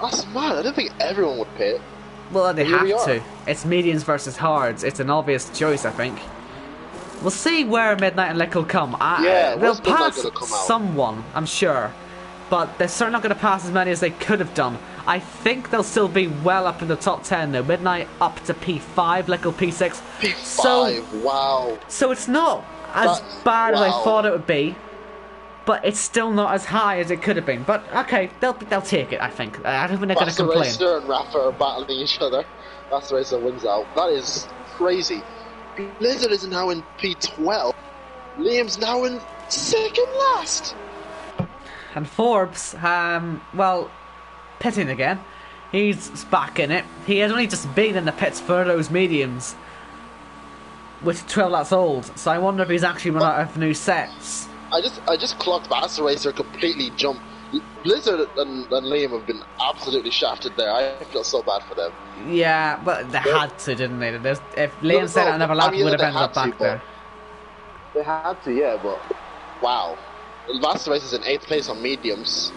That's mad. I don't think everyone would pit.
Well, they have to. It's mediums versus hards. It's an obvious choice, I think. We'll see where Midnight and Lickle come. They'll pass someone, I'm sure. But they're certainly not going to pass as many as they could have done. I think they'll still be well up in the top 10 though. Midnight up to P5, Lickle P6.
P5, wow.
So it's not as bad as I thought it would be. But it's still not as high as it could have been. But okay, they'll take it, I think. I don't think they're going to complain.
Racer and Rafa are battling each other. That's the Racer wins out. That is crazy. Blizzard is now in P12. Liam's now in second last.
And Forbes, well, pitting again. He's back in it. He has only just been in the pits for those mediums, which 12 laps old. So I wonder if he's actually run out of new sets.
I just clocked Master Racer completely jump. Blizzard and Liam have been absolutely shafted there. I feel so bad for them.
Yeah, but they had to, didn't they? If Liam said another lap, he would have ended up back there.
They had to, yeah, but wow. Master Racer's in 8th place on mediums.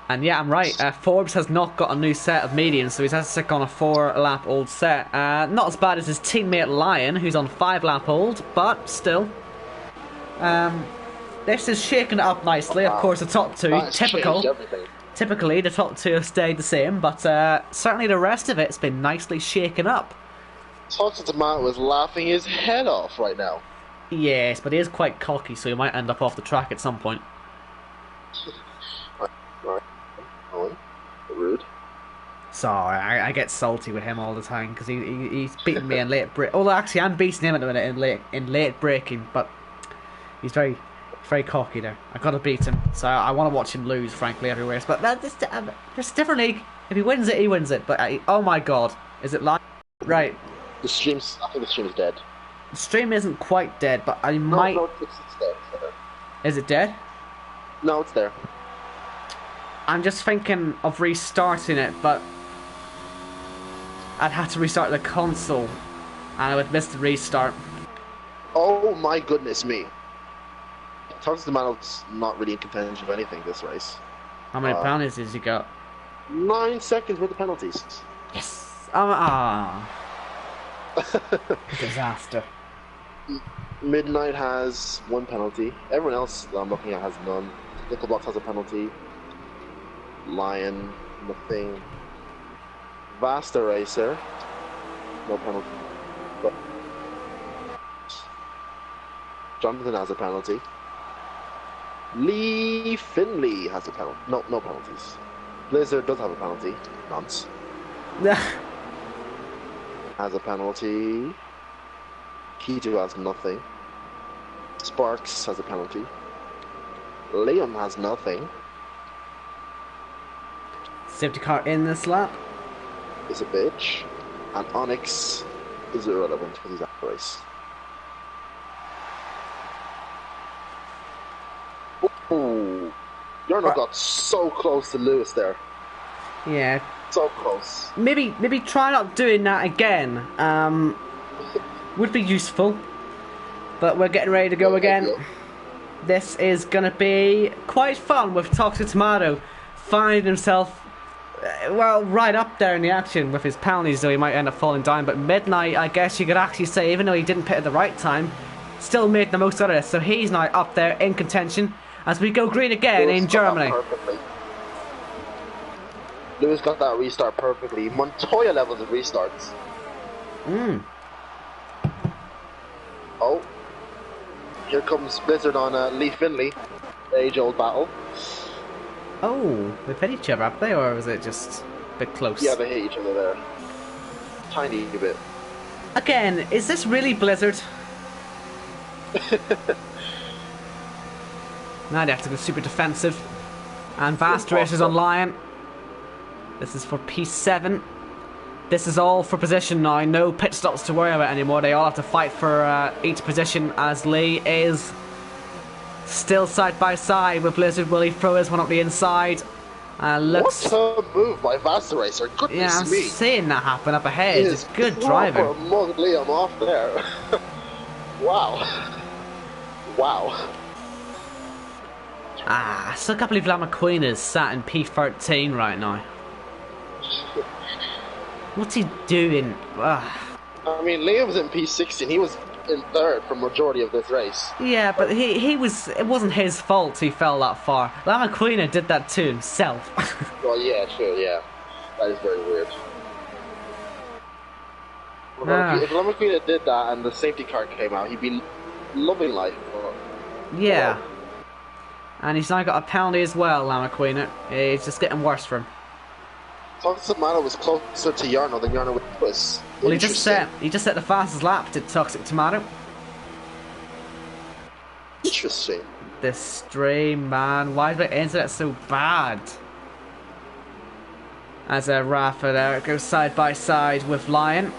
And yeah, I'm right. Forbes has not got a new set of mediums, so he's had to stick on a 4-lap old set. Not as bad as his teammate Lion, who's on 5-lap old, but still. This is shaking it up nicely. Of course, the top two, typically the top two have stayed the same, but certainly the rest of it's been nicely shaken up.
Toxic Tomato is laughing his head off right now.
Yes, but he is quite cocky, so he might end up off the track at some point.
Rude.
Sorry, I get salty with him all the time because he's beating me in late break. Although actually, I'm beating him at the minute in late braking, but he's very cocky there. I gotta beat him, so I want to watch him lose, frankly, every race. But this a different league. If he wins it, he wins it. But oh my god, is it live? Right.
I think the stream's dead.
The stream isn't quite dead, but I might.
No, it's there.
Is it dead?
No, it's there.
I'm just thinking of restarting it, but I'd have to restart the console, and I would miss the restart.
Oh my goodness me. Thomas Manno's not really in contention of anything this race.
How many penalties has he got?
9 seconds worth of penalties.
Yes. Disaster.
Midnight has 1 penalty. Everyone else that I'm looking at has none. Nickelbox has a penalty. Lion, nothing. Vasta Racer, no penalty. But Jonathan has a penalty. Lee Finley has a penalty. No penalties. Blizzard does have a penalty. Nonce. Has a penalty. Kitu has nothing. Sparks has a penalty. Liam has nothing.
Safety car in this lap.
Is a bitch. And Onyx is irrelevant because he's out of the race. Ooh. Yarno got so close to Lewis there.
Yeah.
So close.
Maybe try not doing that again. Would be useful. But we're getting ready to go again. This is going to be quite fun with Toxic Tomato finding himself, well, right up there in the action with his penalties, though he might end up falling down. But Midnight, I guess you could actually say, even though he didn't pit at the right time, still made the most out of this. So he's now up there in contention as we go green again in Germany.
Lewis got that restart perfectly. Montoya levels of restarts. Oh. Here comes Blizzard on Lee Finley. Age-old battle.
Oh, they hit each other up there, or was it just a bit close?
Yeah, they hit each other there. Tiny bit.
Again, is this really Blizzard? Now they have to go super defensive. And Vast Race is on Lion. This is for P7. This is all for position now. No pit stops to worry about anymore. They all have to fight for each position as Lee is still side by side with Blizzard. Will he throw his one up the inside? Looks...
What a move by Vasta Racer. Goodness
yeah, I'm
me.
seeing that happen up ahead. It's good driving.
Mugged Liam off there. Wow. Wow.
I still can't believe Lama Queen is sat in P13 right now. What's he doing? Ugh.
I mean, Liam was in P16. He was in third for majority of this race.
Yeah, but he was. It wasn't his fault he fell that far. Lama Queen did that to himself.
Well, yeah, true, yeah. That is very weird. If Lama Queen did that and the safety car came out, he'd be loving life.
Yeah. And he's now got a penalty as well, Lama Queen. It's just getting worse for him.
Toxic Tomato was closer to Yarno than Yarno was.
Well, he just set the fastest lap to Toxic Tomato.
Interesting.
This stream, man. Why is my internet so bad? As Rafa there goes side by side with Lion.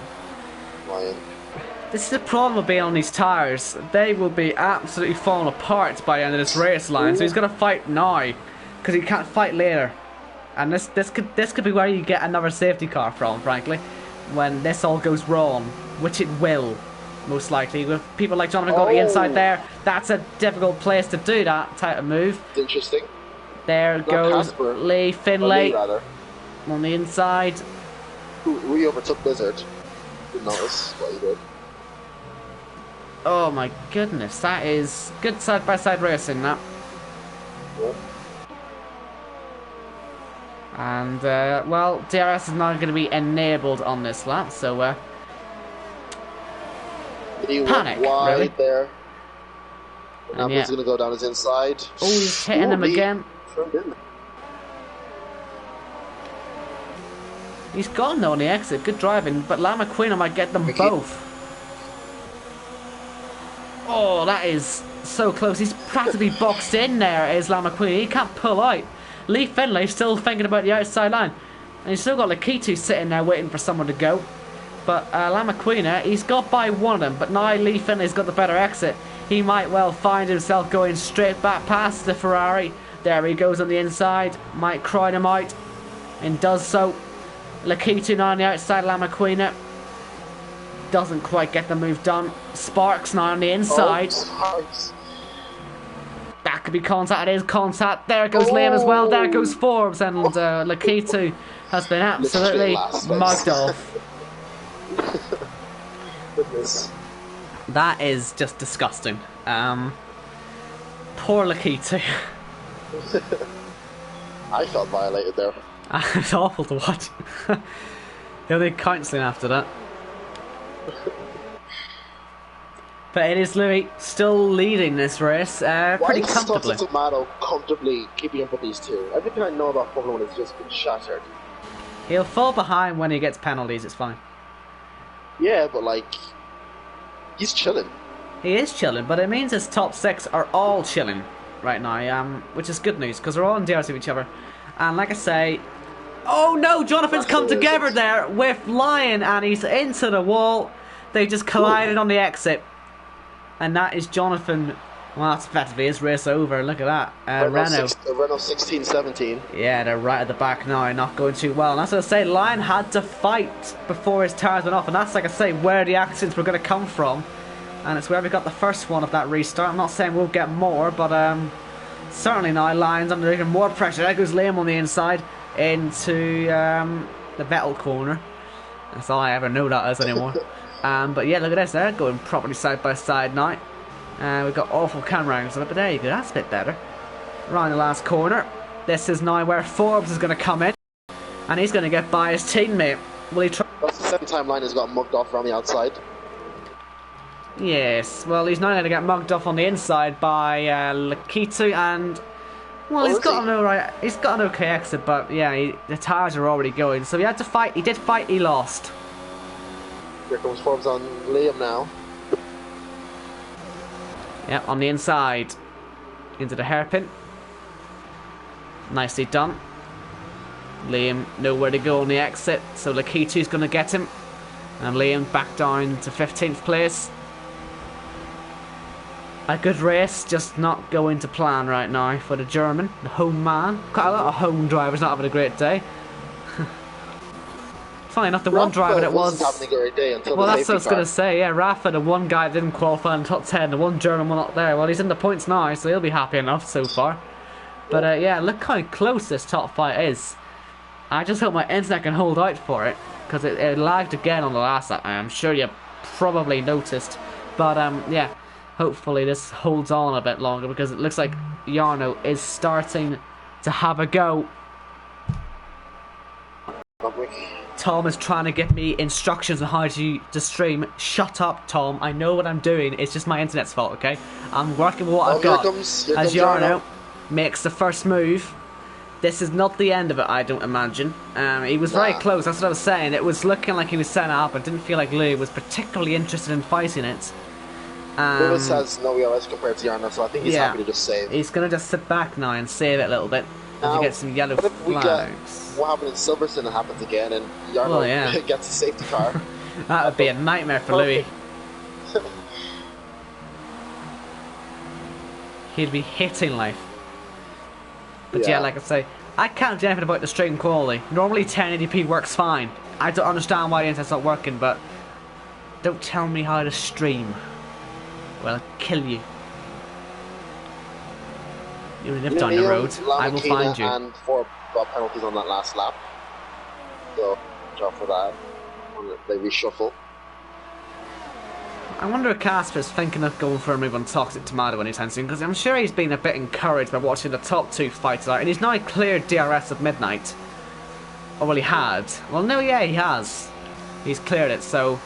This is the problem of being on these tyres. They will be absolutely falling apart by the end of this race, Lion. So he's going to fight now because he can't fight later. And this could be where you get another safety car from, frankly, when this all goes wrong, which it will, most likely. With people like Jonathan going to the inside there, that's a difficult place to do that type of move.
Interesting.
There goes
Casper.
Lee Finlay
Lee,
on the inside.
We overtook Blizzard. Didn't notice what he did.
Oh my goodness, that is good side-by-side racing, that.
Yep.
And, well, DRS is not going to be enabled on this lap, so, panic,
wide
really.
There. And now
yeah.
he's going to go down his inside.
Oh, he's hitting him again. He's gone, though, on the exit. Good driving, but Lama Queen might get them both. Oh, that is so close. He's practically boxed in there, is Lama Queen. He can't pull out. Lee Finlay still thinking about the outside line. And he's still got Lakitu sitting there waiting for someone to go. But Lama Queen, he's got by one of them. But now Lee Finlay's got the better exit. He might well find himself going straight back past the Ferrari. There he goes on the inside. Might crowd him out. And does so. Lakitu now on the outside, Lama Queen. doesn't quite get the move done. Sparks now on the inside.
Sparks.
That could be contact. It is contact. There goes Liam as well. There goes Forbes. And Lakitu has been absolutely mugged off.
Goodness.
That is just disgusting. Poor Lakitu.
I felt violated there.
It's awful to watch. He'll need counselling after that. But it is Louis still leading this race pretty comfortably.
Why is Tomato comfortably keeping up with these two? Everything I know about Formula 1 has just been shattered.
He'll fall behind when he gets penalties, it's fine.
Yeah, but like, he's chilling.
He is chilling, but it means his top 6 are all chilling right now, which is good news, because they're all in DRS with each other. And like I say, oh no, Jonathan's come together there with Lion, and he's into the wall. They just collided on the exit. And that is Jonathan. Well, that's effectively his race over. Look at that. Renault
16-17.
Yeah, they're right at the back now, not going too well. And that's what I say, Lion had to fight before his tyres went off. And that's, like I say, where the accidents were going to come from. And it's where we got the first one of that restart. I'm not saying we'll get more, but certainly now Lion's under even more pressure. There goes Liam on the inside into the Vettel corner. That's all I ever know that is anymore. But yeah, look at this, they're going properly side by side now. We've got awful camera angles on it, but there you go, that's a bit better. Around the last corner. This is now where Forbes is going to come in. And he's going to get by his teammate. Will he try?
That's the second time Line has got mugged off around the outside.
Yes, well, he's now going to get mugged off on the inside by Lakitu, and well, he's got an okay exit, but yeah, the tyres are already going. So he had to fight. He did fight. He lost.
Here comes Forbes on Liam now.
Yep, on the inside into the hairpin. Nicely done. Liam nowhere to go on the exit, so Lakitu's going to get him, and Liam back down to 15th place. A good race, just not going to plan right now for the German, the home man. Quite a lot of home drivers not having a great day. Funny enough, the one driver that was
having a great day until
well,
the
that's what I was going to say. Yeah, Rafa, the one guy that didn't qualify in the top 10, the one German one up there. Well, he's in the points now, so he'll be happy enough so far. But yeah, look how close this top 5 is. I just hope my internet can hold out for it, because it lagged again on the last lap. I'm sure you probably noticed. But yeah. Hopefully this holds on a bit longer, because it looks like Jarno is starting to have a go. Tom is trying to give me instructions on how to stream. Shut up, Tom. I know what I'm doing. It's just my internet's fault, okay? I'm working with what I've got. As Jarno makes the first move. This is not the end of it, I don't imagine. He was very close, that's what I was saying. It was looking like he was setting up. I didn't feel like Louis was particularly interested in fighting it.
Lewis has no ERS compared to Jarno, so I think he's happy to just save.
He's going to just sit back now and save it a little bit. Now, you get some yellow flags.
What happened in Silverstone happens again, and Jarno gets a safety car.
That would be a nightmare for Louis. He'd be hating life. But yeah, like I say, I can't do anything about the stream quality. Normally 1080p works fine. I don't understand why the internet's not working, but don't tell me how to stream. Well, I'll kill you. You live down the road. I will find you.
And 4 penalties on that last lap. So, watch out for that. They reshuffle.
I wonder if Casper's thinking of going for a move on Toxic Tomato anytime soon, because I'm sure he's been a bit encouraged by watching the top 2 fighters out, and he's now cleared DRS of Midnight. Oh, well, he had. Well, no, yeah, he has. He's cleared it, so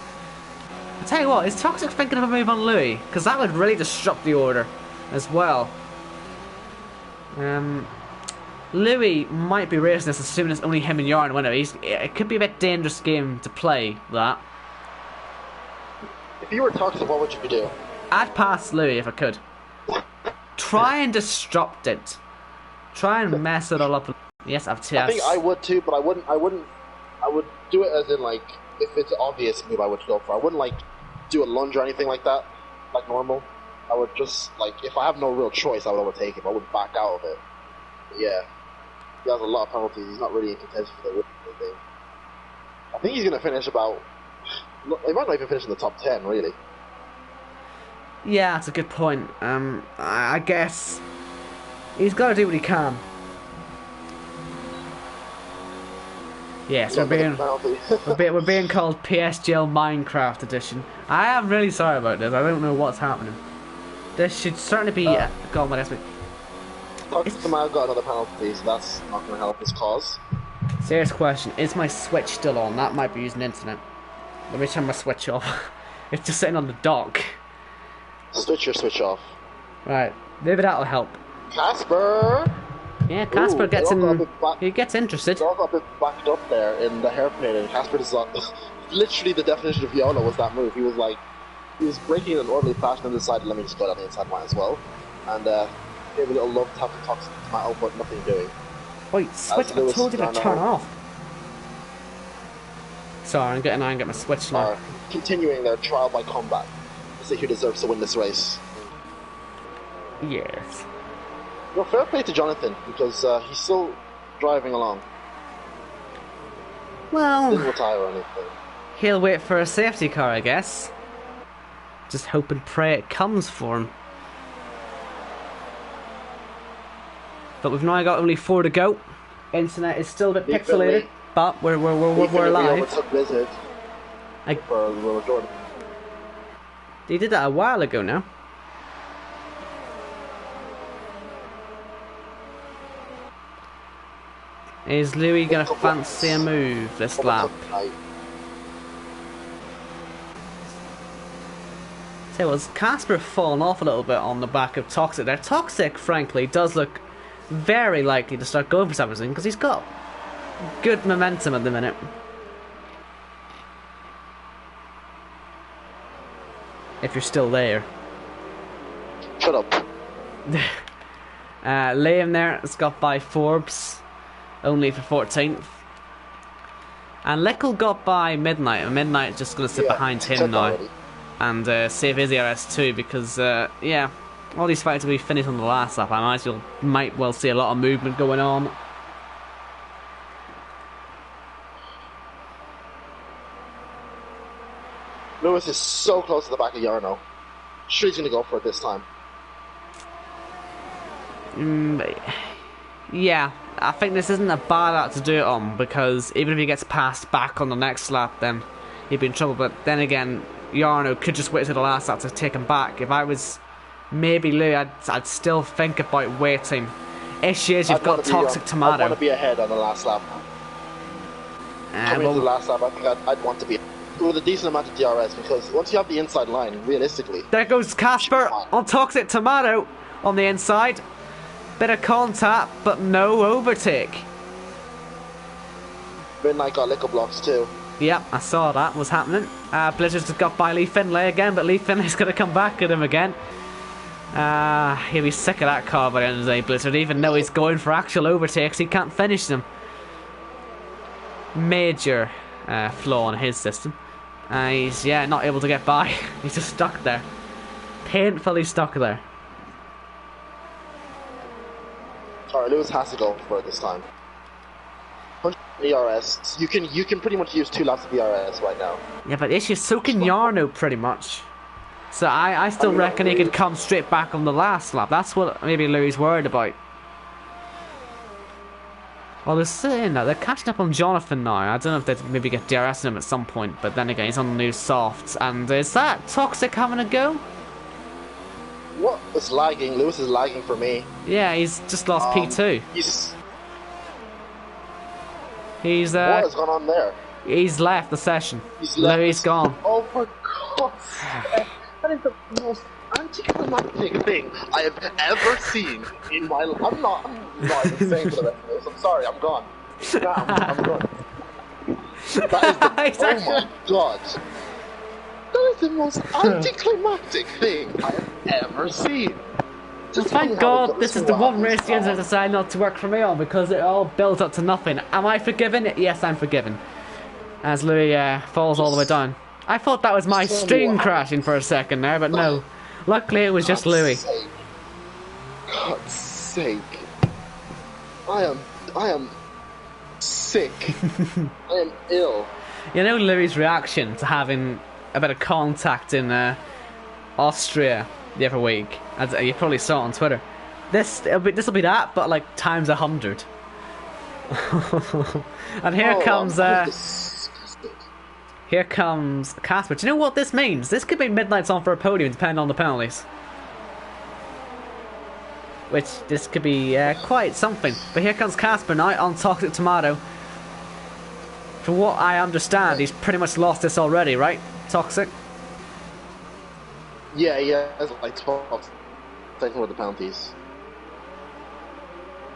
I tell you what, is Toxic thinking of a move on Louis? Because that would really disrupt the order as well. Louis might be racing this as soon as only him and Yarn win it. It could be a bit dangerous game to play, that.
If you were Toxic, what would you do?
I'd pass Louis if I could. Try and disrupt it. Try and mess it all up. Yes, I've
I think I would too, but I would do it as in, like, if it's an obvious move I would go for. I wouldn't, like, do a lunge or anything like that, like normal. I would just, like, if I have no real choice, I would overtake him. I wouldn't back out of it. But yeah. He has a lot of penalties. He's not really in contention for the win or anything. I think he's going to finish about He might not even finish in the top 10, really.
Yeah, that's a good point. I guess he's got to do what he can. Yes, we're being called PSGL Minecraft Edition. I am really sorry about this. I don't know what's happening. This should certainly be gone by next week.
Toxic got another penalty, so that's not going to help his cause.
Serious question: is my Switch still on? That might be using internet. Let me turn my Switch off. It's just sitting on the dock.
Switch your Switch off.
Right, maybe that'll help.
Casper.
Yeah, Casper gets in. He gets interested.
He all got a bit backed up there in the hairpin, and Casper does not. Literally, the definition of YOLO was that move. He was breaking in an orderly fashion and decided, let me just go down the inside line as well. And gave a little love tap to Toxic Tomato, but nothing doing.
Wait, Switch! I told you to turn off. Sorry, I'm getting my Switch now.
Continuing their trial by combat to see who deserves to win this race.
Yes.
Well, fair play to Jonathan, because he's still driving along.
Well,
didn't retire or anything.
He'll wait for a safety car, I guess. Just hope and pray it comes for him. But we've now got only 4 to go. Internet is still a bit pixelated, but we're live. They did that a while ago now. Is Louis gonna fancy a move this lap? So was Casper fallen off a little bit on the back of Toxic there. Toxic, frankly, does look very likely to start going for something because he's got good momentum at the minute. If you're still there.
Shut up.
Liam there has got by Forbes, only for 14th. And Lickle got by Midnight, and Midnight is just going to sit behind him now. Already. And save his ERS too, because, yeah, all these fights will be finished on the last lap. I might well see a lot of movement going on.
Lewis is so close to the back of Yarno. Sure he's going to go for it this time.
Yeah, I think this isn't a bad lap to do it on, because even if he gets passed back on the next lap, then he'd be in trouble. But then again, Yarno could just wait till the last lap to take him back. If I was maybe Louis, I'd still think about waiting. Issue is you've got Toxic Tomato.
I'd want to be ahead on the last lap. Coming into the last lap, I think I'd want to be with a decent amount of DRS, because once you have the inside line, realistically...
There goes Casper on Toxic Tomato on the inside. Bit of contact, but no overtake.
Midnight got liquor blocks too.
Yep, I saw that was happening. Blizzard's just got by Lee Finlay again, but Lee Finlay's going to come back at him again. He'll be sick of that car by the end of the day, Blizzard. Even though he's going for actual overtakes, he can't finish them. Major flaw in his system. He's, not able to get by. He's just stuck there. Painfully stuck there.
Alright, Lewis has to go for it this time. 100 ERS. You can pretty much use 2 laps of ERS right now.
Yeah, but the issue is so can Yarno pretty much. So I still reckon he could come straight back on the last lap. That's what maybe Louis worried about. Well, they're saying that they're catching up on Jonathan now. I don't know if they'd maybe get DRS in him at some point, but then again, he's on the new softs. And is that Toxic having a go?
What is lagging? Lewis is lagging for me.
Yeah, he's just lost P2. He's
what has gone on there?
He's left the session. Louis gone.
Oh, for God's sake. That is the most anticlimactic thing I have ever seen in my life. I'm not even saying for the rest of this. I'm sorry, I'm gone. I'm gone. That is the, oh my God. That is the most anticlimactic thing I have ever seen.
Just thank God this is the one race the internet decided not to work for me on, because it all built up to nothing. Am I forgiven? Yes, I'm forgiven. As Louis falls all the way down. I thought that was my stream crashing for a second there, but no. Luckily it was just Louis.
God's sake. I am sick. I am ill.
You know Louis' reaction to having a bit of contact in Austria the other week. As you probably saw on Twitter. This'll be that, but like times 100. And here comes Casper. Do you know what this means? This could be Midnight's on for a podium, depending on the penalties. Which this could be quite something. But here comes Casper now on Toxic Tomato. From what I understand, he's pretty much lost this already, right? Toxic.
Yeah, that's like 12. Taking with the penalties.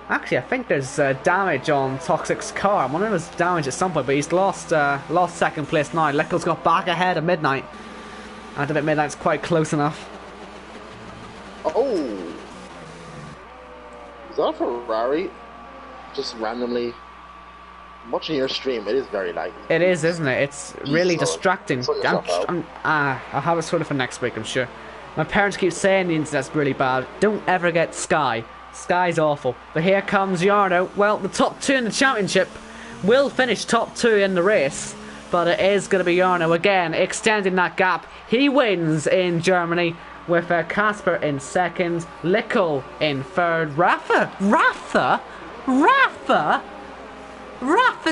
Actually, I think there's damage on Toxic's car. I'm wondering if there's damage at some point, but he's lost second place now. Leclerc's got back ahead of Midnight. I don't think Midnight's quite close enough.
Oh! Is that a Ferrari? Just randomly. Watching your stream, it is very laggy.
It is, isn't it? It's really distracting. I'll have it sorted for next week, I'm sure. My parents keep saying the internet's really bad. Don't ever get Sky. Sky's awful. But here comes Jarno. Well, the top 2 in the championship will finish top 2 in the race. But it is going to be Jarno again, extending that gap. He wins in Germany with Casper in second, Lickel in third. Rafa's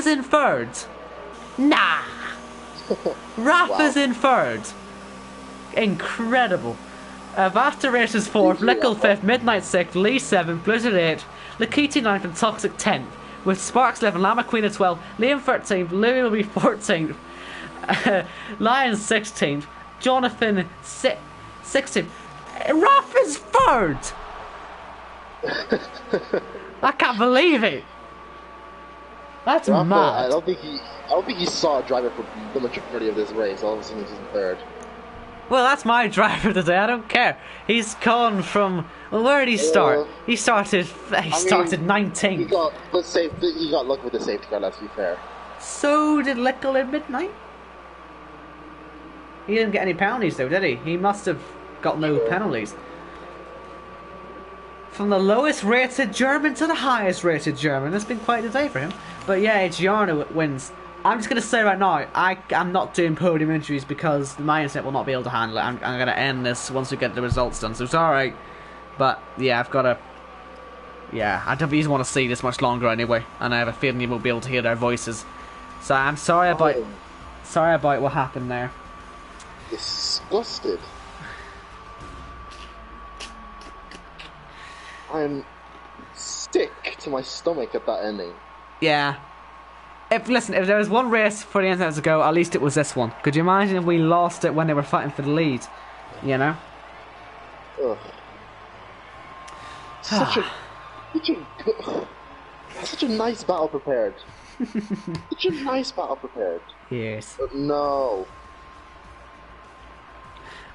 in third. Nah. Rafa's in third. Incredible. Vasta Races 4th, Lickel 5th, Midnight 6th, Lee 7th, Blizzard 8th, Lakiti 9th and Toxic 10th, with Sparks 11th, Llama Queen at 12th, Liam 13th, Louis will be 14th, Lion 16th, Jonathan 16th. Rafa's 3rd! I can't believe it! That's
Rafa,
mad.
I don't think he saw a driver for the majority of this race. All of a sudden he's in 3rd.
Well, that's my driver today. I don't care. He's gone from. Well, where did he start? He started 19th.
He got lucky with the safety car. Let's be fair.
So did Lickel in Midnight. He didn't get any penalties though, did he? He must have got no penalties. From the lowest rated German to the highest rated German. It's been quite a day for him. But yeah, it's Jarno that wins. I'm just going to say right now, I'm not doing podium entries because my internet will not be able to handle it. I'm going to end this once we get the results done, so it's alright. But yeah, I've got to... Yeah, I don't even want to see this much longer anyway, and I have a feeling you won't be able to hear their voices. So I'm sorry about what happened there.
Disgusted. I'm sick to my stomach at that ending.
Yeah. Listen, if there was one race for the internet to go, at least it was this one. Could you imagine if we lost it when they were fighting for the lead? You know?
Ugh. Such a nice battle prepared. Such a nice battle prepared.
Yes.
But no.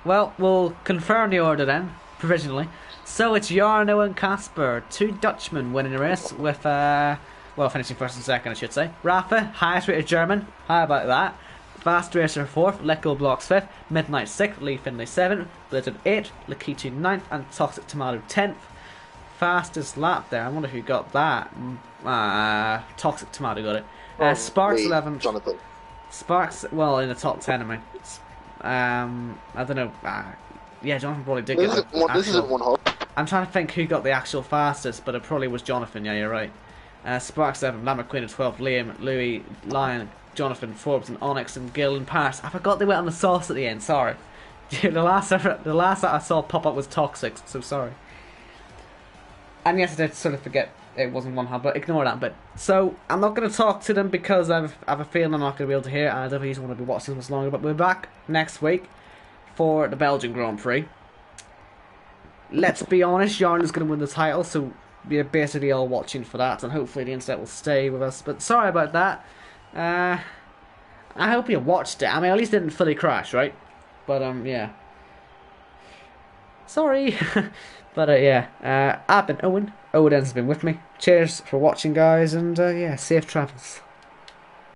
Well, we'll confirm the order then, provisionally. So it's Jarno and Casper, 2 Dutchmen winning the race with well, finishing first and second, I should say. Rafa, highest rated German. How about that? Fast Racer 4th, Leckel Blocks 5th, Midnight 6th, Lee Finlay 7th, Blizzard 8th, Lakitu 9th, and Toxic Tomato 10th. Fastest lap there. I wonder who got that. Toxic Tomato got it. Sparks 11th.
Jonathan.
Sparks, well, in the top 10, I mean. I don't know. Yeah, Jonathan probably did get it.
This isn't one hope.
I'm trying to think who got the actual fastest, but it probably was Jonathan. Yeah, you're right. Sparks 7, Llama Queen at 12, Liam, Louis, Lion, Jonathan, Forbes, and Onyx, and Gil and Paris. I forgot they went on the sauce at the end. Sorry. The last that I saw pop up was Toxic. So sorry. And yes, I did sort of forget it wasn't one hub, but ignore that bit. So I'm not going to talk to them because I have a feeling I'm not going to be able to hear, and I don't think want to be watching this much longer. But we're back next week for the Belgian Grand Prix. Let's be honest, Jarno's going to win the title, so we're basically all watching for that, and hopefully the internet will stay with us. But sorry about that. I hope you watched it. I mean, at least it didn't fully crash, right? But yeah. Sorry. But yeah, I've been Owen. Owen has been with me. Cheers for watching, guys, and yeah, safe travels.